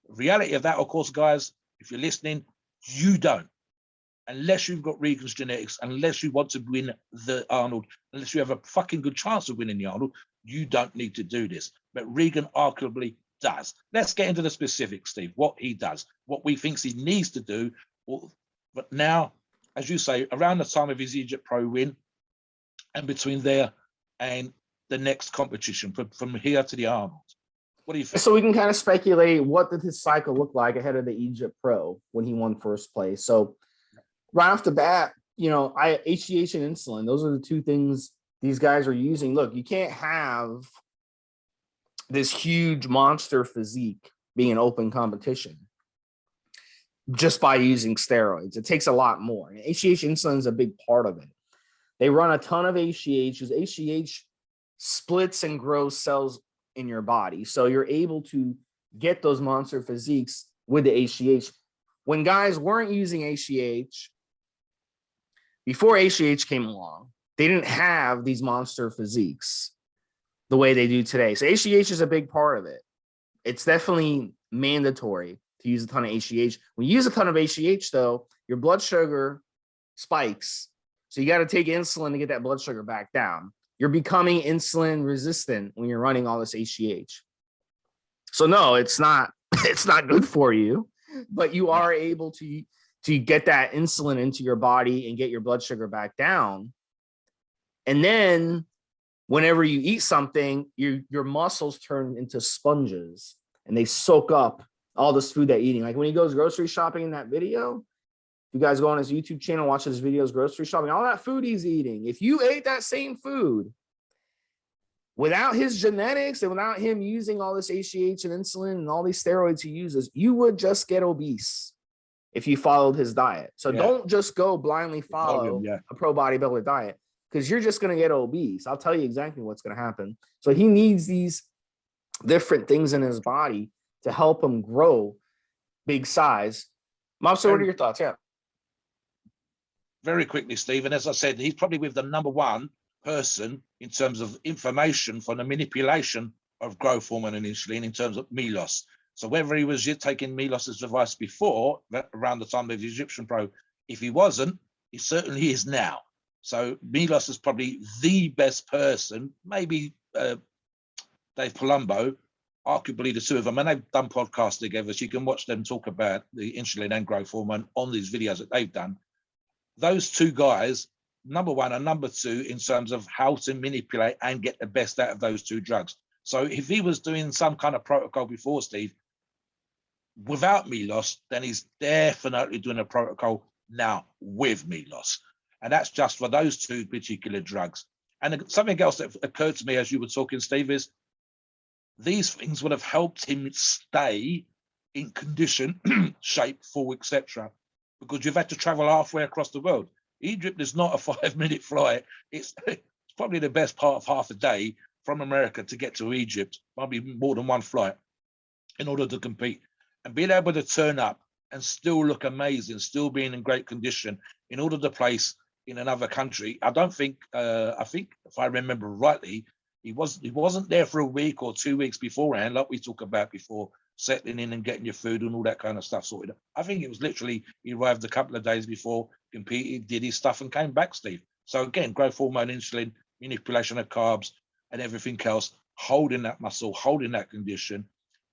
The reality of that, of course, guys, if you're listening, you don't. Unless you've got Regan's genetics, unless you want to win the Arnold, unless you have a fucking good chance of winning the Arnold, you don't need to do this. But Regan arguably does. Let's get into the specifics, Steve, what he does, what we think he needs to do. But now, as you say, around the time of his Egypt Pro win, and between there and the next competition, from here to the Arnold, what do you think? So we can kind of speculate, what did his cycle look like ahead of the Egypt Pro when he won first place? So right off the bat, HGH and insulin, those are the two things these guys are using, look, you can't have this huge monster physique being an open competition just by using steroids. It takes a lot more. And HGH insulin is a big part of it. They run a ton of HGH because HGH splits and grows cells in your body. So you're able to get those monster physiques with the HGH. When guys weren't using HGH, before HGH came along, they didn't have these monster physiques the way they do today. So HGH is a big part of it. It's definitely mandatory to use a ton of HGH. When you use a ton of HGH, though, your blood sugar spikes. So you got to take insulin to get that blood sugar back down. You're becoming insulin resistant when you're running all this HGH. So no, it's not good for you, but you are able to get that insulin into your body and get your blood sugar back down. And then whenever you eat something, your muscles turn into sponges and they soak up all this food they're eating. Like when he goes grocery shopping in that video, you guys go on his YouTube channel, watch his videos, grocery shopping, all that food he's eating. If you ate that same food without his genetics and without him using all this HGH and insulin and all these steroids he uses, you would just get obese if you followed his diet. So don't just go blindly follow a pro bodybuilder diet because you're just going to get obese. I'll tell you exactly what's going to happen. So he needs these different things in his body to help him grow big size. Mobster, what are your thoughts? Yeah. Very quickly, Steve, and as I said, he's probably with the number one person in terms of information for the manipulation of growth hormone and insulin in terms of Milos. So whether he was taking Milos's advice before, around the time of the Egyptian Pro, if he wasn't, he certainly is now. So Milos is probably the best person, maybe Dave Palumbo, arguably the two of them, and they've done podcasts together, so you can watch them talk about the insulin and growth hormone on these videos that they've done. Those two guys, number one and number two, in terms of how to manipulate and get the best out of those two drugs. So if he was doing some kind of protocol before, Steve, without Milos, then he's definitely doing a protocol now with Milos. And that's just for those two particular drugs. And something else that occurred to me as you were talking, Steve, is these things would have helped him stay in condition, shape, full, etc., because you've had to travel halfway across the world. Egypt is not a 5-minute flight. It's probably the best part of half a day from America to get to Egypt, probably more than one flight, in order to compete. And being able to turn up and still look amazing, still being in great condition in order to place in another country. I think if I remember rightly, he wasn't there for a week or 2 weeks beforehand, like we talked about before, settling in and getting your food and all that kind of stuff sorted. I think it was literally he arrived a couple of days before, competed, did his stuff and came back, Steve. So again, growth hormone, insulin, manipulation of carbs and everything else, holding that muscle, holding that condition,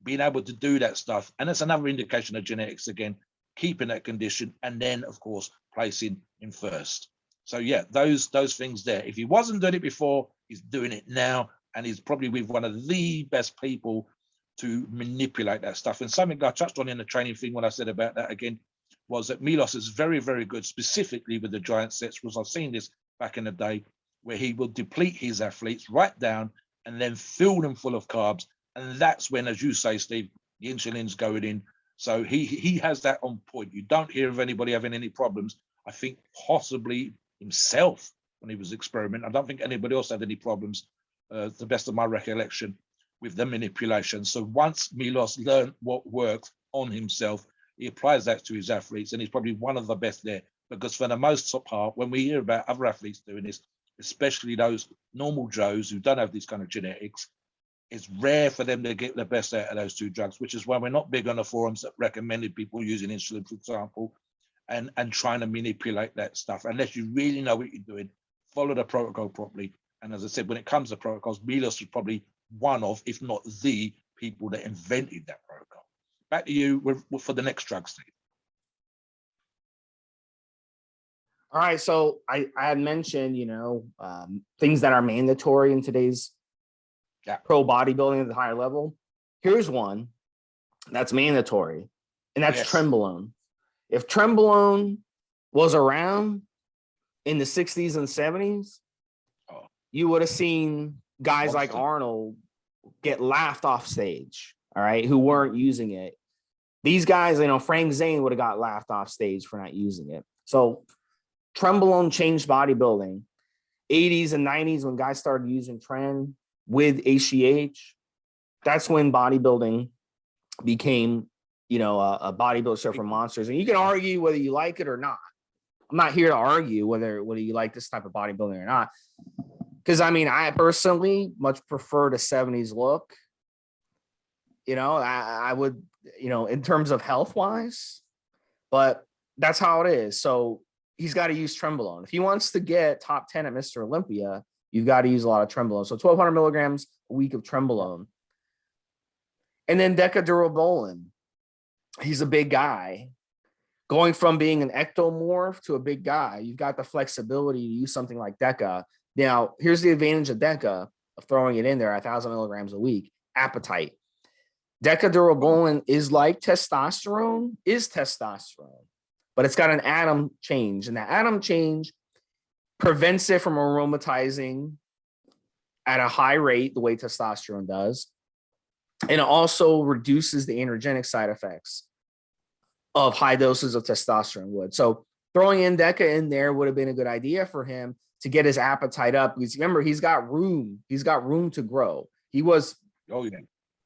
being able to do that stuff. And that's another indication of genetics again, keeping that condition and then, of course, placing in first. So yeah, those things there. If he wasn't doing it before, he's doing it now. And he's probably with one of the best people to manipulate that stuff. And something I touched on in the training thing when I said about that again, was that Milos is very, very good, specifically with the giant sets, because I've seen this back in the day, where he will deplete his athletes right down and then fill them full of carbs. And that's when, as you say, Steve, the insulin's going in. So he has that on point. You don't hear of anybody having any problems. I think possibly himself when he was experimenting. I don't think anybody else had any problems, to the best of my recollection, with the manipulation. So once Milos learned what worked on himself, he applies that to his athletes, and he's probably one of the best there. Because for the most part, when we hear about other athletes doing this, especially those normal Joes who don't have these kind of genetics, it's rare for them to get the best out of those two drugs, which is why we're not big on the forums that recommended people using insulin, for example, and trying to manipulate that stuff. Unless you really know what you're doing, follow the protocol properly. And as I said, when it comes to protocols, Milos is probably one of, if not the people that invented that protocol. Back to you for the next drug, Steve. All right. So I had mentioned, things that are mandatory in today's pro bodybuilding at the higher level. Here's one that's mandatory, and that's Trenbolone. If Trenbolone was around in the 60s and 70s, you would have seen guys like Monster. Arnold get laughed off stage, all right, who weren't using it. These guys, you know, Frank Zane would have got laughed off stage for not using it. So Trenbolone changed bodybuilding. 80s and 90s, when guys started using Tren with HGH, that's when bodybuilding became, you know, a bodybuilder show for monsters. And you can argue whether you like it or not. I'm not here to argue whether you like this type of bodybuilding or not. Because I mean, I personally much prefer the 70s look. You know, I would, you know, in terms of health wise, but that's how it is. So he's got to use Trenbolone. If he wants to get top 10 at Mr. Olympia, you've got to use a lot of Trenbolone. So 1,200 milligrams a week of Trenbolone. And then Decadurabolin. He's a big guy. Going from being an ectomorph to a big guy, you've got the flexibility to use something like Deca. Now, here's the advantage of Deca, of throwing it in there at 1,000 milligrams a week: appetite. Decadurabolin is like testosterone, but it's got an atom change, and that atom change prevents it from aromatizing at a high rate the way testosterone does, and it also reduces the androgenic side effects of high doses of testosterone would. So throwing in Deca in there would have been a good idea for him to get his appetite up, because remember, he's got room to grow. He was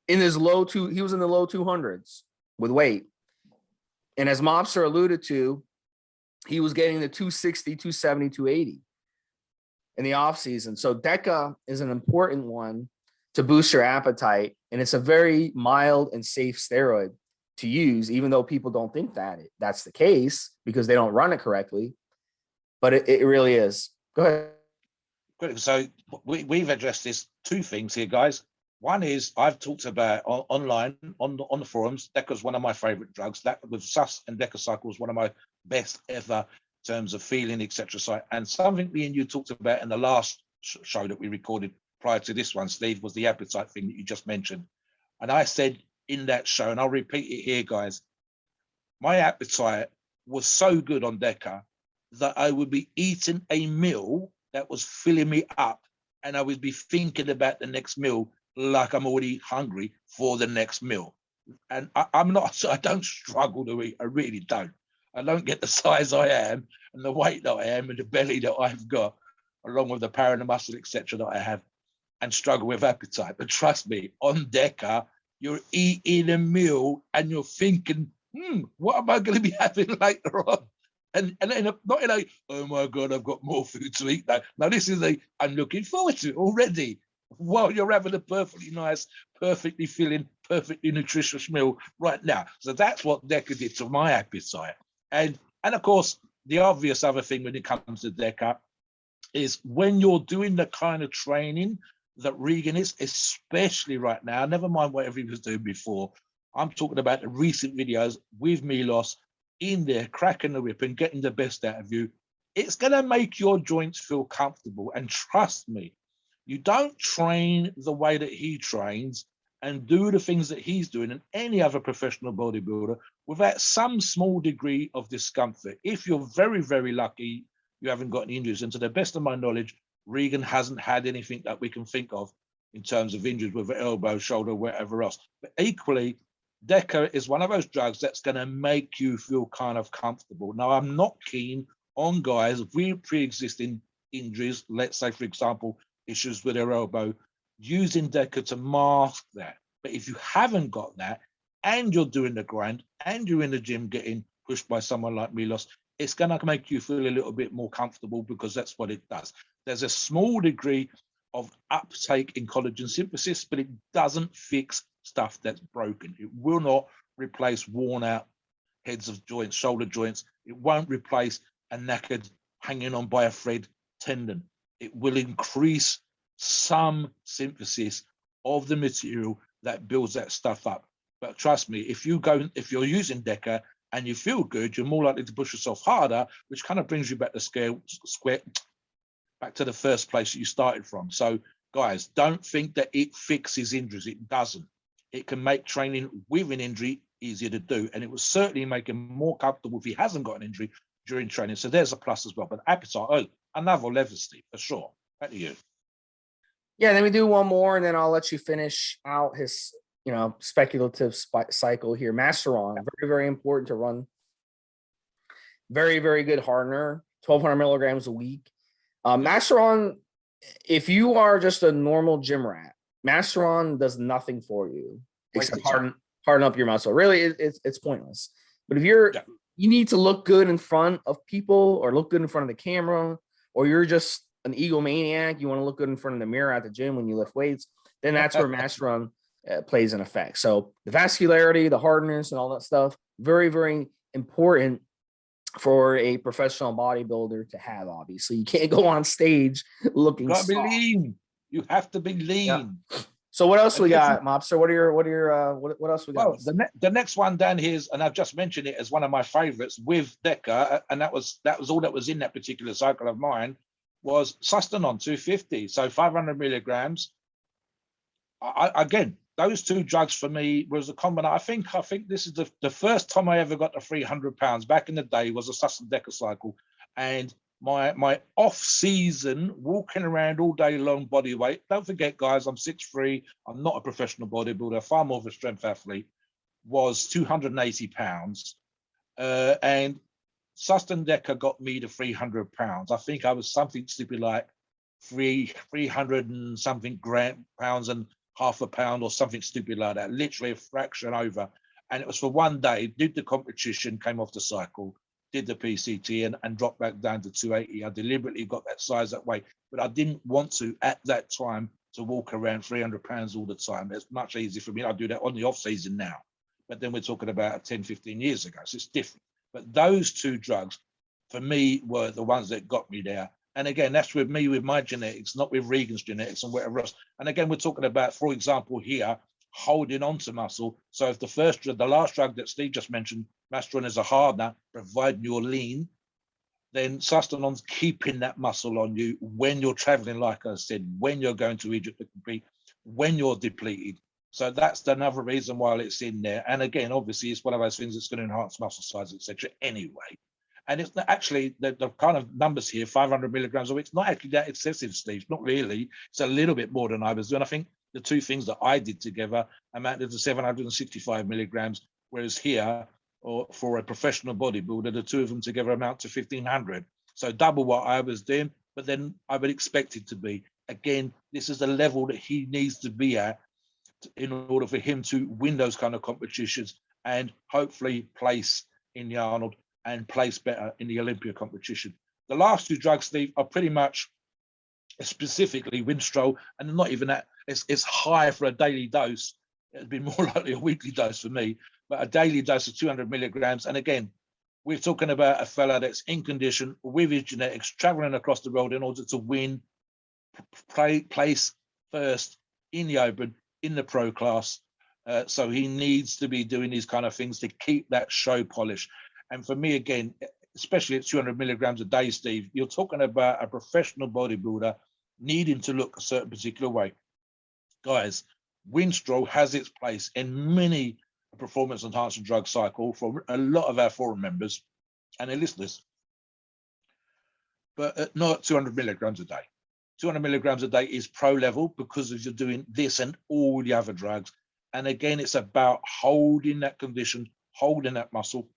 in the low 200s with weight. And as Mobster alluded to, he was getting the 260, 270, 280 in the off season. So Deca is an important one to boost your appetite. And it's a very mild and safe steroid to use, even though people don't think that's the case because they don't run it correctly. But it really is. Go ahead. Good. So we've addressed this two things here, guys. One is I've talked about online on the forums. Deca's one of my favorite drugs. That with Sus and Deca Cycle is one of my best ever in terms of feeling, etc. So, and something me and you talked about in the last show that we recorded prior to this one, Steve, was the appetite thing that you just mentioned. And I said in that show, and I'll repeat it here, guys, my appetite was so good on Deca that I would be eating a meal that was filling me up, and I would be thinking about the next meal like I'm already hungry for the next meal. And I don't struggle to eat. I really don't. I don't get the size I am and the weight that I am and the belly that I've got, along with the power and the muscle, etc. that I have, and struggle with appetite. But trust me, on Deca, you're eating a meal and you're thinking, what am I going to be having later on? And not in a, oh my God, I've got more food to eat now. Now this is I'm looking forward to it already. While you're having a perfectly nice, perfectly filling, perfectly nutritious meal right now. So that's what Deca did to my appetite. And of course, the obvious other thing when it comes to Deca is when you're doing the kind of training that Regan is, especially right now, never mind whatever he was doing before. I'm talking about the recent videos with Milos in there, cracking the whip and getting the best out of you. It's going to make your joints feel comfortable. And trust me, you don't train the way that he trains and do the things that he's doing and any other professional bodybuilder without some small degree of discomfort. If you're very, very lucky, you haven't got any injuries. And to the best of my knowledge, Regan hasn't had anything that we can think of in terms of injuries with the elbow, shoulder, whatever else. But equally, Deca is one of those drugs that's going to make you feel kind of comfortable. Now, I'm not keen on guys with pre-existing injuries, let's say, for example, issues with their elbow, using Deca to mask that. But if you haven't got that and you're doing the grind and you're in the gym getting pushed by someone like Milos, it's going to make you feel a little bit more comfortable because that's what it does. There's a small degree of uptake in collagen synthesis, but it doesn't fix stuff that's broken. It will not replace worn out heads of joints, shoulder joints. It won't replace a knackered, hanging on by a thread tendon. It will increase some synthesis of the material that builds that stuff up. But trust me, if you're using Deca and you feel good, you're more likely to push yourself harder, which kind of brings you back to back to the first place that you started from. So guys, don't think that it fixes injuries. It doesn't. It can make training with an injury easier to do. And it will certainly make him more comfortable if he hasn't got an injury during training. So there's a plus as well. But appetite, another level, Steve, for sure. Back to you. Yeah, then we do one more, and then I'll let you finish out his, speculative cycle here. Masteron, very, very important to run. Very, very good hardener, 1,200 milligrams a week. Masteron, if you are just a normal gym rat, Masteron does nothing for you except harden up your muscle. Really, it's pointless. But if you need to look good in front of people or look good in front of the camera, or you're just an egomaniac, you want to look good in front of the mirror at the gym when you lift weights, then that's where Masteron plays an effect. So the vascularity, the hardness, and all that stuff, very, very important for a professional bodybuilder to have. Obviously, you can't go on stage looking. You gotta be lean. You have to be lean. Yeah. So what else we got, Mobster? What else we got? Well, the next one down here is, and I've just mentioned it as one of my favorites with Deca, and that was all that was in that particular cycle of mine, was Sustanon 250, so 500 milligrams. Again, those two drugs for me was a combination. I think this is the first time I ever got to 300 pounds. Back in the day was a Sustanon Deca cycle, and my off season walking around all day long body weight. Don't forget, guys, I'm 6'3". I'm not a professional bodybuilder, far more of a strength athlete. Was 280 pounds, and Sustanon Deca got me to 300 pounds. I think I was something stupid like 300 and something pounds and half a pound or something stupid like that. Literally a fraction over, and it was for one day. Did the competition, came off the cycle. Did the PCT and dropped back down to 280. I deliberately got that size that way, but I didn't want to at that time to walk around 300 pounds all the time. It's much easier for me. I do that on the off season now, but then we're talking about 10, 15 years ago. So it's different. But those two drugs for me were the ones that got me there. And again, that's with me, with my genetics, not with Regan's genetics and whatever else. And again, we're talking about, for example, here, holding on to muscle. So if the last drug that Steve just mentioned, Masteron, is a hardener, providing you're lean, then Sustanon's keeping that muscle on you when you're traveling, like I said, when you're going to Egypt to compete, when you're depleted. So that's another reason why it's in there. And again, obviously, it's one of those things that's going to enhance muscle size, etc. Anyway. And it's not actually the kind of numbers here, 500 milligrams a week. It's not actually that excessive, Steve. Not really. It's a little bit more than I was doing. I think the two things that I did together amounted to 765 milligrams, whereas here, or for a professional bodybuilder, the two of them together amount to 1,500. So double what I was doing, but then I would expect it to be. Again, this is the level that he needs to be at in order for him to win those kind of competitions and hopefully place in the Arnold and place better in the Olympia competition. The last two drugs, Steve, are pretty much specifically Winstrol, and not even that. It's high for a daily dose. It'd be more likely a weekly dose for me, but a daily dose of 200 milligrams. And again, we're talking about a fella that's in condition with his genetics, traveling across the world in order to win, place first in the Open, in the pro class. So he needs to be doing these kind of things to keep that show polish. And for me, again, especially at 200 milligrams a day, Steve, you're talking about a professional bodybuilder needing to look a certain particular way. Guys, Winstrol has its place in many performance enhancing drug cycle for a lot of our forum members and their listeners, but not 200 milligrams a day. 200 milligrams a day is pro level because you're doing this and all the other drugs. And again, it's about holding that condition, holding that muscle,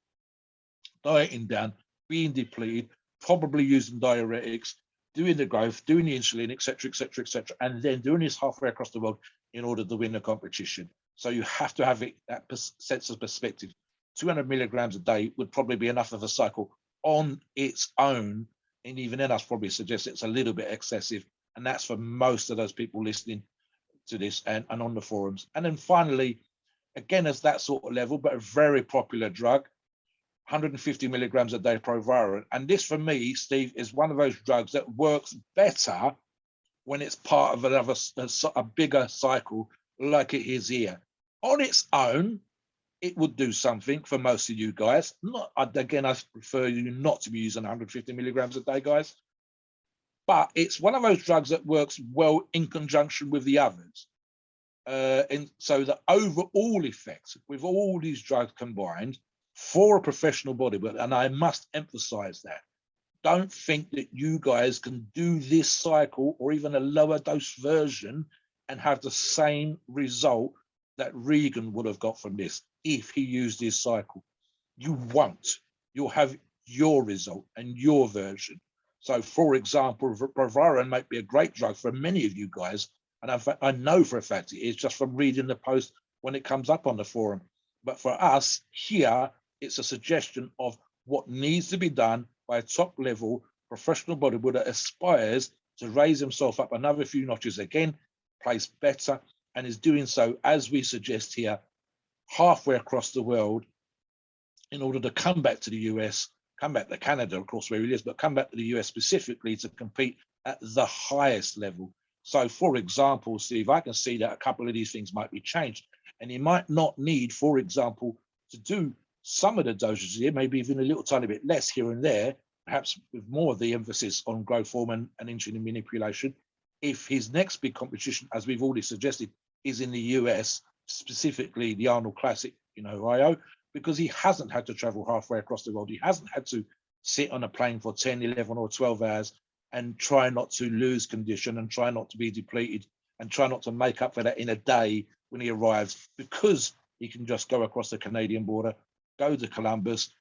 dieting down, being depleted, probably using diuretics, doing the growth, doing the insulin, etc., etc., etc., and then doing this halfway across the world in order to win the competition. So you have to have it that sense of perspective. 200 milligrams a day would probably be enough of a cycle on its own, and even then, I'd probably suggest it's a little bit excessive, and that's for most of those people listening to this and on the forums. And then finally, again, as that sort of level, but a very popular drug, 150 milligrams a day Proviron. And this for me, Steve, is one of those drugs that works better when it's part of a bigger cycle like it is here. On its own, it would do something for most of you guys. Again, I prefer you not to be using 150 milligrams a day, guys. But it's one of those drugs that works well in conjunction with the others. And so the overall effect with all these drugs combined for a professional bodybuilder, and I must emphasize that, don't think that you guys can do this cycle or even a lower dose version and have the same result that Regan would have got from this if he used this cycle. You won't. You'll have your result and your version. So, for example, Provarin might be a great drug for many of you guys, and I know for a fact it is just from reading the post when it comes up on the forum. But for us here, it's a suggestion of what needs to be done by a top-level professional bodybuilder that aspires to raise himself up another few notches again, place better, and is doing so, as we suggest here, halfway across the world in order to come back to the US, come back to Canada, of course, where he lives, but come back to the US specifically to compete at the highest level. So, for example, Steve, I can see that a couple of these things might be changed, and you might not need, for example, to do some of the dosages here, maybe even a little tiny bit less here and there, perhaps with more of the emphasis on growth hormone and insulin manipulation. If his next big competition, as we've already suggested, is in the US, specifically the Arnold Classic in Ohio, because he hasn't had to travel halfway across the world. He hasn't had to sit on a plane for 10, 11 or 12 hours and try not to lose condition and try not to be depleted and try not to make up for that in a day when he arrives, because he can just go across the Canadian border, go to Columbus,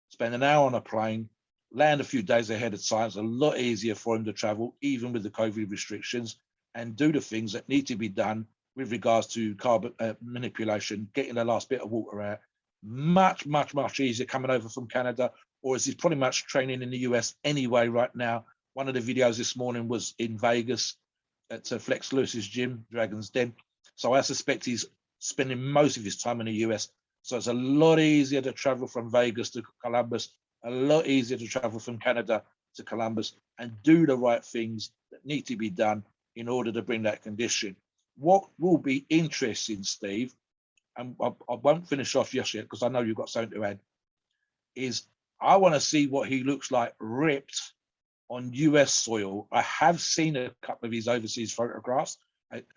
spend an hour on a plane, land a few days ahead of time. It's a lot easier for him to travel, even with the COVID restrictions, and do the things that need to be done with regards to carb manipulation, getting the last bit of water out. Much, much, much easier coming over from Canada, or is he pretty much training in the US anyway right now? One of the videos this morning was in Vegas at Flex Lewis's gym, Dragon's Den. So I suspect he's spending most of his time in the US. So it's a lot easier to travel from Vegas to Columbus, a lot easier to travel from Canada to Columbus, and do the right things that need to be done in order to bring that condition. What will be interesting, Steve, and I won't finish off just yet because I know you've got something to add, is I want to see what he looks like ripped on US soil. I have seen a couple of his overseas photographs,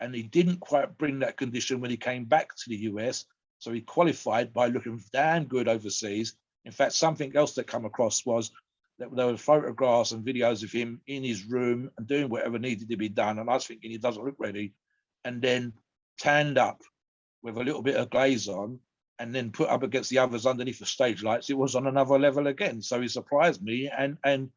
and he didn't quite bring that condition when he came back to the US. So he qualified by looking damn good overseas. In fact, something else that came across was that there were photographs and videos of him in his room and doing whatever needed to be done. And I was thinking he doesn't look ready. And then tanned up with a little bit of glaze on and then put up against the others underneath the stage lights. It was on another level again. So he surprised me. And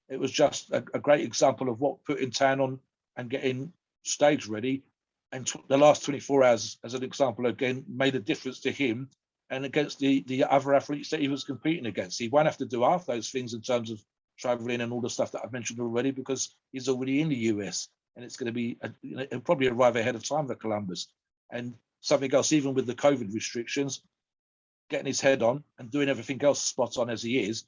it was just a great example of what putting tan on and getting stage ready. And the last 24 hours, as an example, again, made a difference to him and against the other athletes that he was competing against. He won't have to do half those things in terms of traveling and all the stuff that I've mentioned already, because he's already in the US, and it's going to be, he'll probably arrive ahead of time for Columbus. And something else, even with the COVID restrictions, getting his head on and doing everything else spot on as he is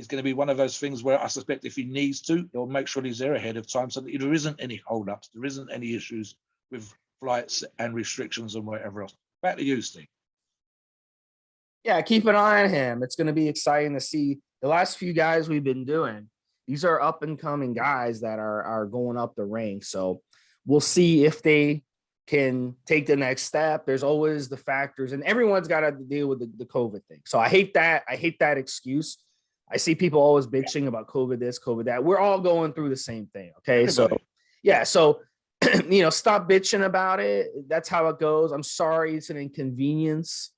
going to be one of those things where I suspect if he needs to, he'll make sure he's there ahead of time so that there isn't any holdups, there isn't any issues with flights and restrictions and whatever else. Back to you, Steve. Yeah, keep an eye on him. It's going to be exciting to see the last few guys we've been doing. These are up and coming guys that are going up the ranks. So we'll see if they can take the next step. There's always the factors, and everyone's got to deal with the COVID thing. So I hate that. I hate that excuse. I see people always bitching about COVID this, COVID that. We're all going through the same thing. Okay. Everybody. So yeah. So, stop bitching about it. That's how it goes. I'm sorry. It's an inconvenience.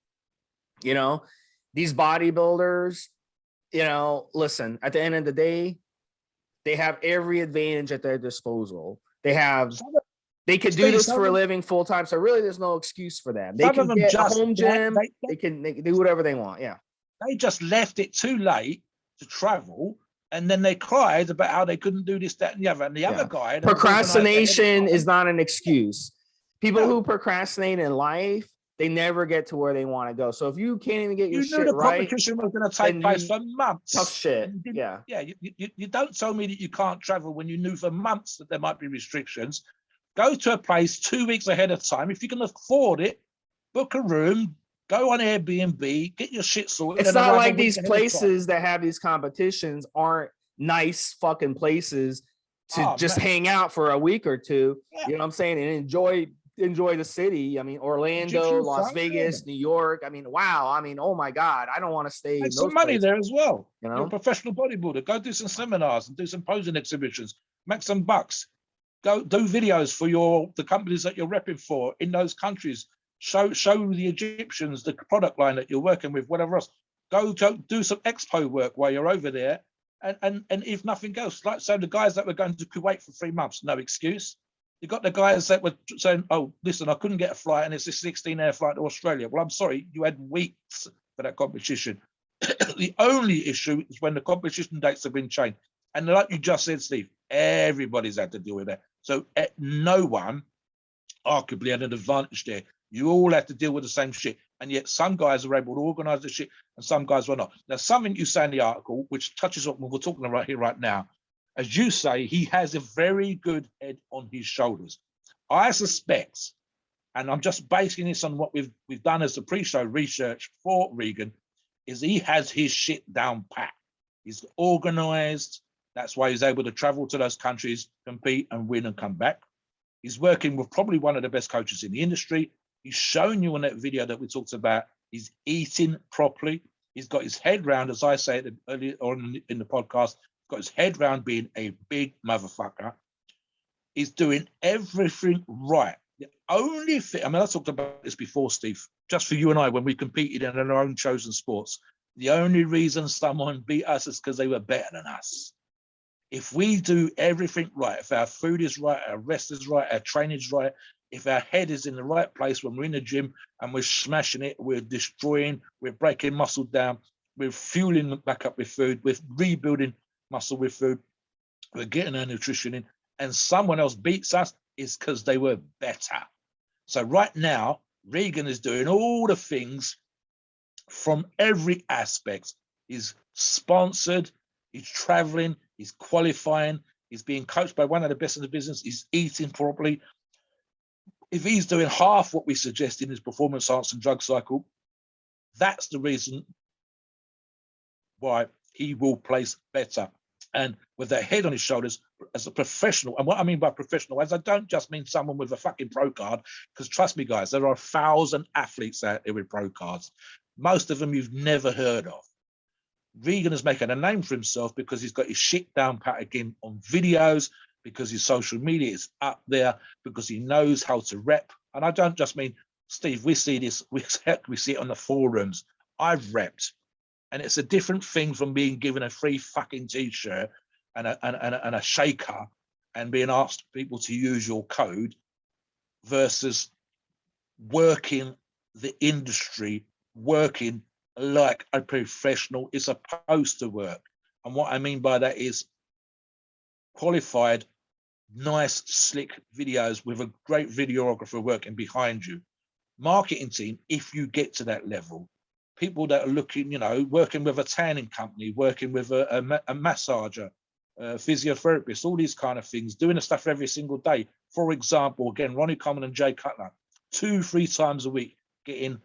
These bodybuilders, listen, at the end of the day, they have every advantage at their disposal. They could do this for a living full time. So really there's no excuse for them. They can get a home gym. They can do whatever they want. Yeah. They just left it too late to travel. And then they cried about how they couldn't do this, that, and the other. And the other guy. Procrastination is not an excuse. People who procrastinate in life, they never get to where they want to go. So if you can't even get your shit right, the competition was going to take place for months. Tough shit. Yeah. You don't tell me that you can't travel when you knew for months that there might be restrictions. Go to a place 2 weeks ahead of time. If you can afford it, book a room, go on Airbnb, get your shit sorted. It's not like these places that have these competitions aren't nice fucking places to hang out for a week or two. Yeah. You know what I'm saying? And enjoy enjoy the city. I mean, Orlando, Egyptian Las fun, yeah. Vegas, New York. I mean, wow. I mean, oh my God, I don't want to stay Make in some those money places. there as well. You You're a know, professional bodybuilder. Go do some seminars and do some posing exhibitions. Make some bucks. Go do videos for the companies that you're repping for in those countries. Show the Egyptians the product line that you're working with, whatever else. Go to do some expo work while you're over there. And if nothing else, like so the guys that were going to Kuwait for 3 months, no excuse. You got the guys that were saying, oh, listen, I couldn't get a flight and it's a 16-hour flight to Australia. Well, I'm sorry, you had weeks for that competition. The only issue is when the competition dates have been changed. And like you just said, Steve, everybody's had to deal with that. So no one arguably had an advantage there. You all have to deal with the same shit. And yet some guys are able to organize the shit and some guys were not. Now, something you say in the article, which touches on what we're talking about here right now, as you say, he has a very good head on his shoulders. I suspect, and I'm just basing this on what we've done as the pre-show research for Regan, is he has his shit down pat. He's organized. That's why he's able to travel to those countries, compete and win and come back. He's working with probably one of the best coaches in the industry. He's shown you in that video that we talked about, he's eating properly. He's got his head round, as I said earlier on in the podcast, got his head round being a big motherfucker. He's doing everything right. The only thing, I mean, I talked about this before, Steve, just for you and I, when we competed in our own chosen sports, the only reason someone beat us is because they were better than us. If we do everything right, if our food is right, our rest is right, our training is right, if our head is in the right place when we're in the gym and we're smashing it, we're destroying, we're breaking muscle down, we're fueling them back up with food, we're rebuilding muscle with food, we're getting our nutrition in, and someone else beats us, it's because they were better. So right now, Regan is doing all the things from every aspect. He's sponsored, he's traveling, he's qualifying, he's being coached by one of the best in the business, he's eating properly. If he's doing half what we suggest in his performance arts and drug cycle, that's the reason why he will place better. And with that head on his shoulders as a professional, and what I mean by professional is I don't just mean someone with a fucking pro card, because trust me, guys, there are 1,000 athletes out there with pro cards. Most of them you've never heard of. Regan is making a name for himself because he's got his shit down pat again on videos, because his social media is up there, because he knows how to rep. And I don't just mean, Steve, we see this, we see it on the forums. I've repped. And it's a different thing from being given a free fucking t-shirt and a shaker and being asked people to use your code versus working the industry, working like a professional is supposed to work. And what I mean by that is qualified, nice, slick videos with a great videographer working behind you. Marketing team, if you get to that level, people that are looking, you know, working with a tanning company, working with a massager, physiotherapist, all these kind of things, doing the stuff every single day. For example, again, Ronnie Coleman and Jay Cutler, 2-3 times a week, getting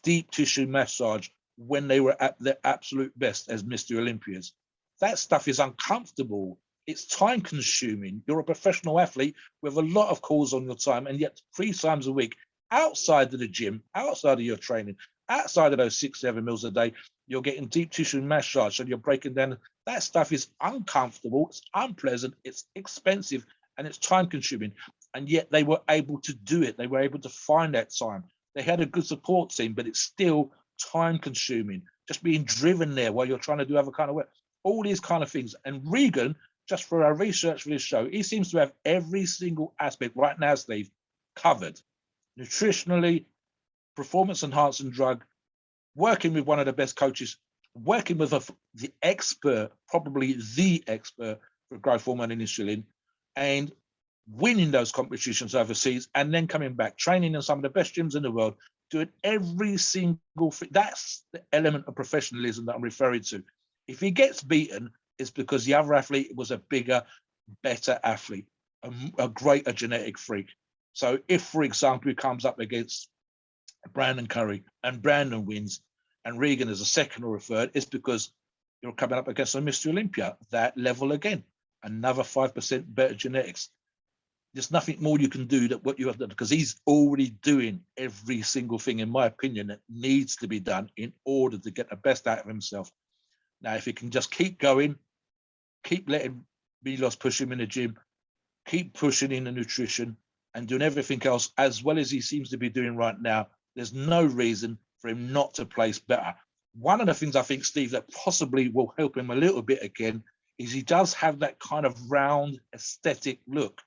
deep tissue massage when they were at their absolute best as Mr. Olympias. That stuff is uncomfortable. It's time consuming. You're a professional athlete with a lot of calls on your time, and yet 3 times a week outside of the gym, outside of your training, outside of those 6-7 meals a day, you're getting deep tissue massage and you're breaking down. That stuff is uncomfortable, it's unpleasant, it's expensive, and it's time consuming. And yet they were able to do it. They were able to find that time. They had a good support team, but it's still time consuming. Just being driven there while you're trying to do other kind of work. All these kind of things. And Regan, just for our research for this show, he seems to have every single aspect right now, Steve, covered. Nutritionally, performance enhancing drug, working with one of the best coaches, working with the expert, probably the expert for growth hormone and insulin, and winning those competitions overseas, and then coming back, training in some of the best gyms in the world, doing every single thing. That's the element of professionalism that I'm referring to. If he gets beaten, it's because the other athlete was a bigger, better athlete, a greater genetic freak. So if, for example, he comes up against Brandon Curry and Brandon wins and Regan is a second or a third, it's because you're coming up against a Mr. Olympia, that level again, another 5% better genetics. there's nothing more you can do that what you have done, because he's already doing every single thing, in my opinion, that needs to be done in order to get the best out of himself. Now, if he can just keep going, keep letting Milos push him in the gym, keep pushing in the nutrition and doing everything else as well as he seems to be doing right now, there's no reason for him not to place better. One of the things I think, Steve, that possibly will help him a little bit again is he does have that kind of round aesthetic look,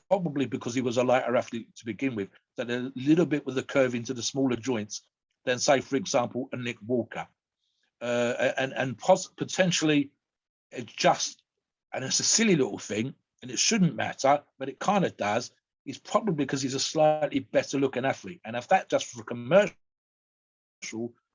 probably because he was a lighter athlete to begin with, that a little bit with the curve into the smaller joints than, say, for example, a Nick Walker. And potentially just, and it's a silly little thing, and it shouldn't matter, but it kind of does, is probably because he's a slightly better looking athlete. And if that just for commercial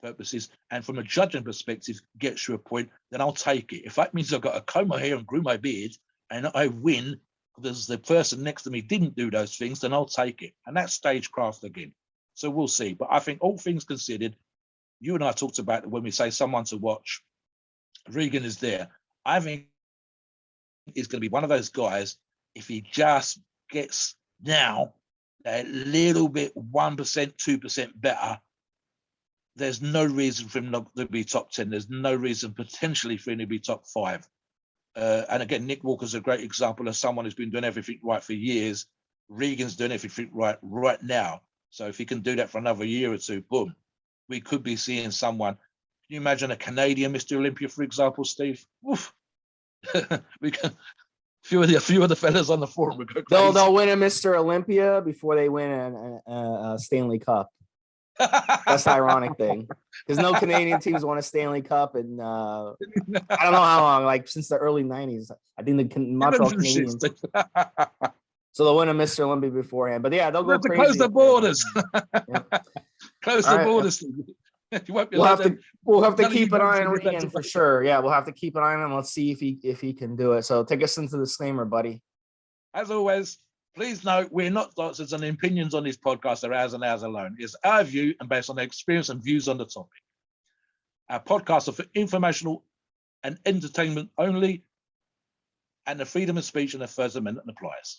purposes and from a judging perspective gets you a point, then I'll take it. If that means I've got to comb my hair and groom my beard and I win because the person next to me didn't do those things, then I'll take it. And that's stagecraft again. So we'll see. But I think all things considered, you and I talked about it when we say someone to watch. Regan is there. I think he's going to be one of those guys, if he just gets now a little bit 1%, 2% better, there's no reason for him not to be top 10. There's no reason potentially for him to be top 5. And again, Nick Walker's a great example of someone who's been doing everything right for years. Regan's doing everything right now. So if he can do that for another year or two, boom, we could be seeing someone. Can you imagine a Canadian Mr. Olympia, for example, Steve? Oof. We can. A few of the fellas on the forum would go crazy. They'll win a Mr. Olympia before they win a Stanley Cup. That's the ironic thing, because no Canadian teams won a Stanley Cup in I don't know how long, like since the early 90s. I think the Montreal Canadiens. So they'll win a Mr. Olympia beforehand. But yeah, they'll go crazy. Close the borders. Yeah. Close the borders. We'll have to keep an eye on Regan for sure. Yeah, we'll have to keep an eye on him. Let's see if he can do it. So take us into the disclaimer, buddy. As always, please note we're not doctors, and the opinions on this podcast are ours and ours alone. It's our view and based on their experience and views on the topic. Our podcasts are for informational and entertainment only, and the freedom of speech and the First Amendment applies.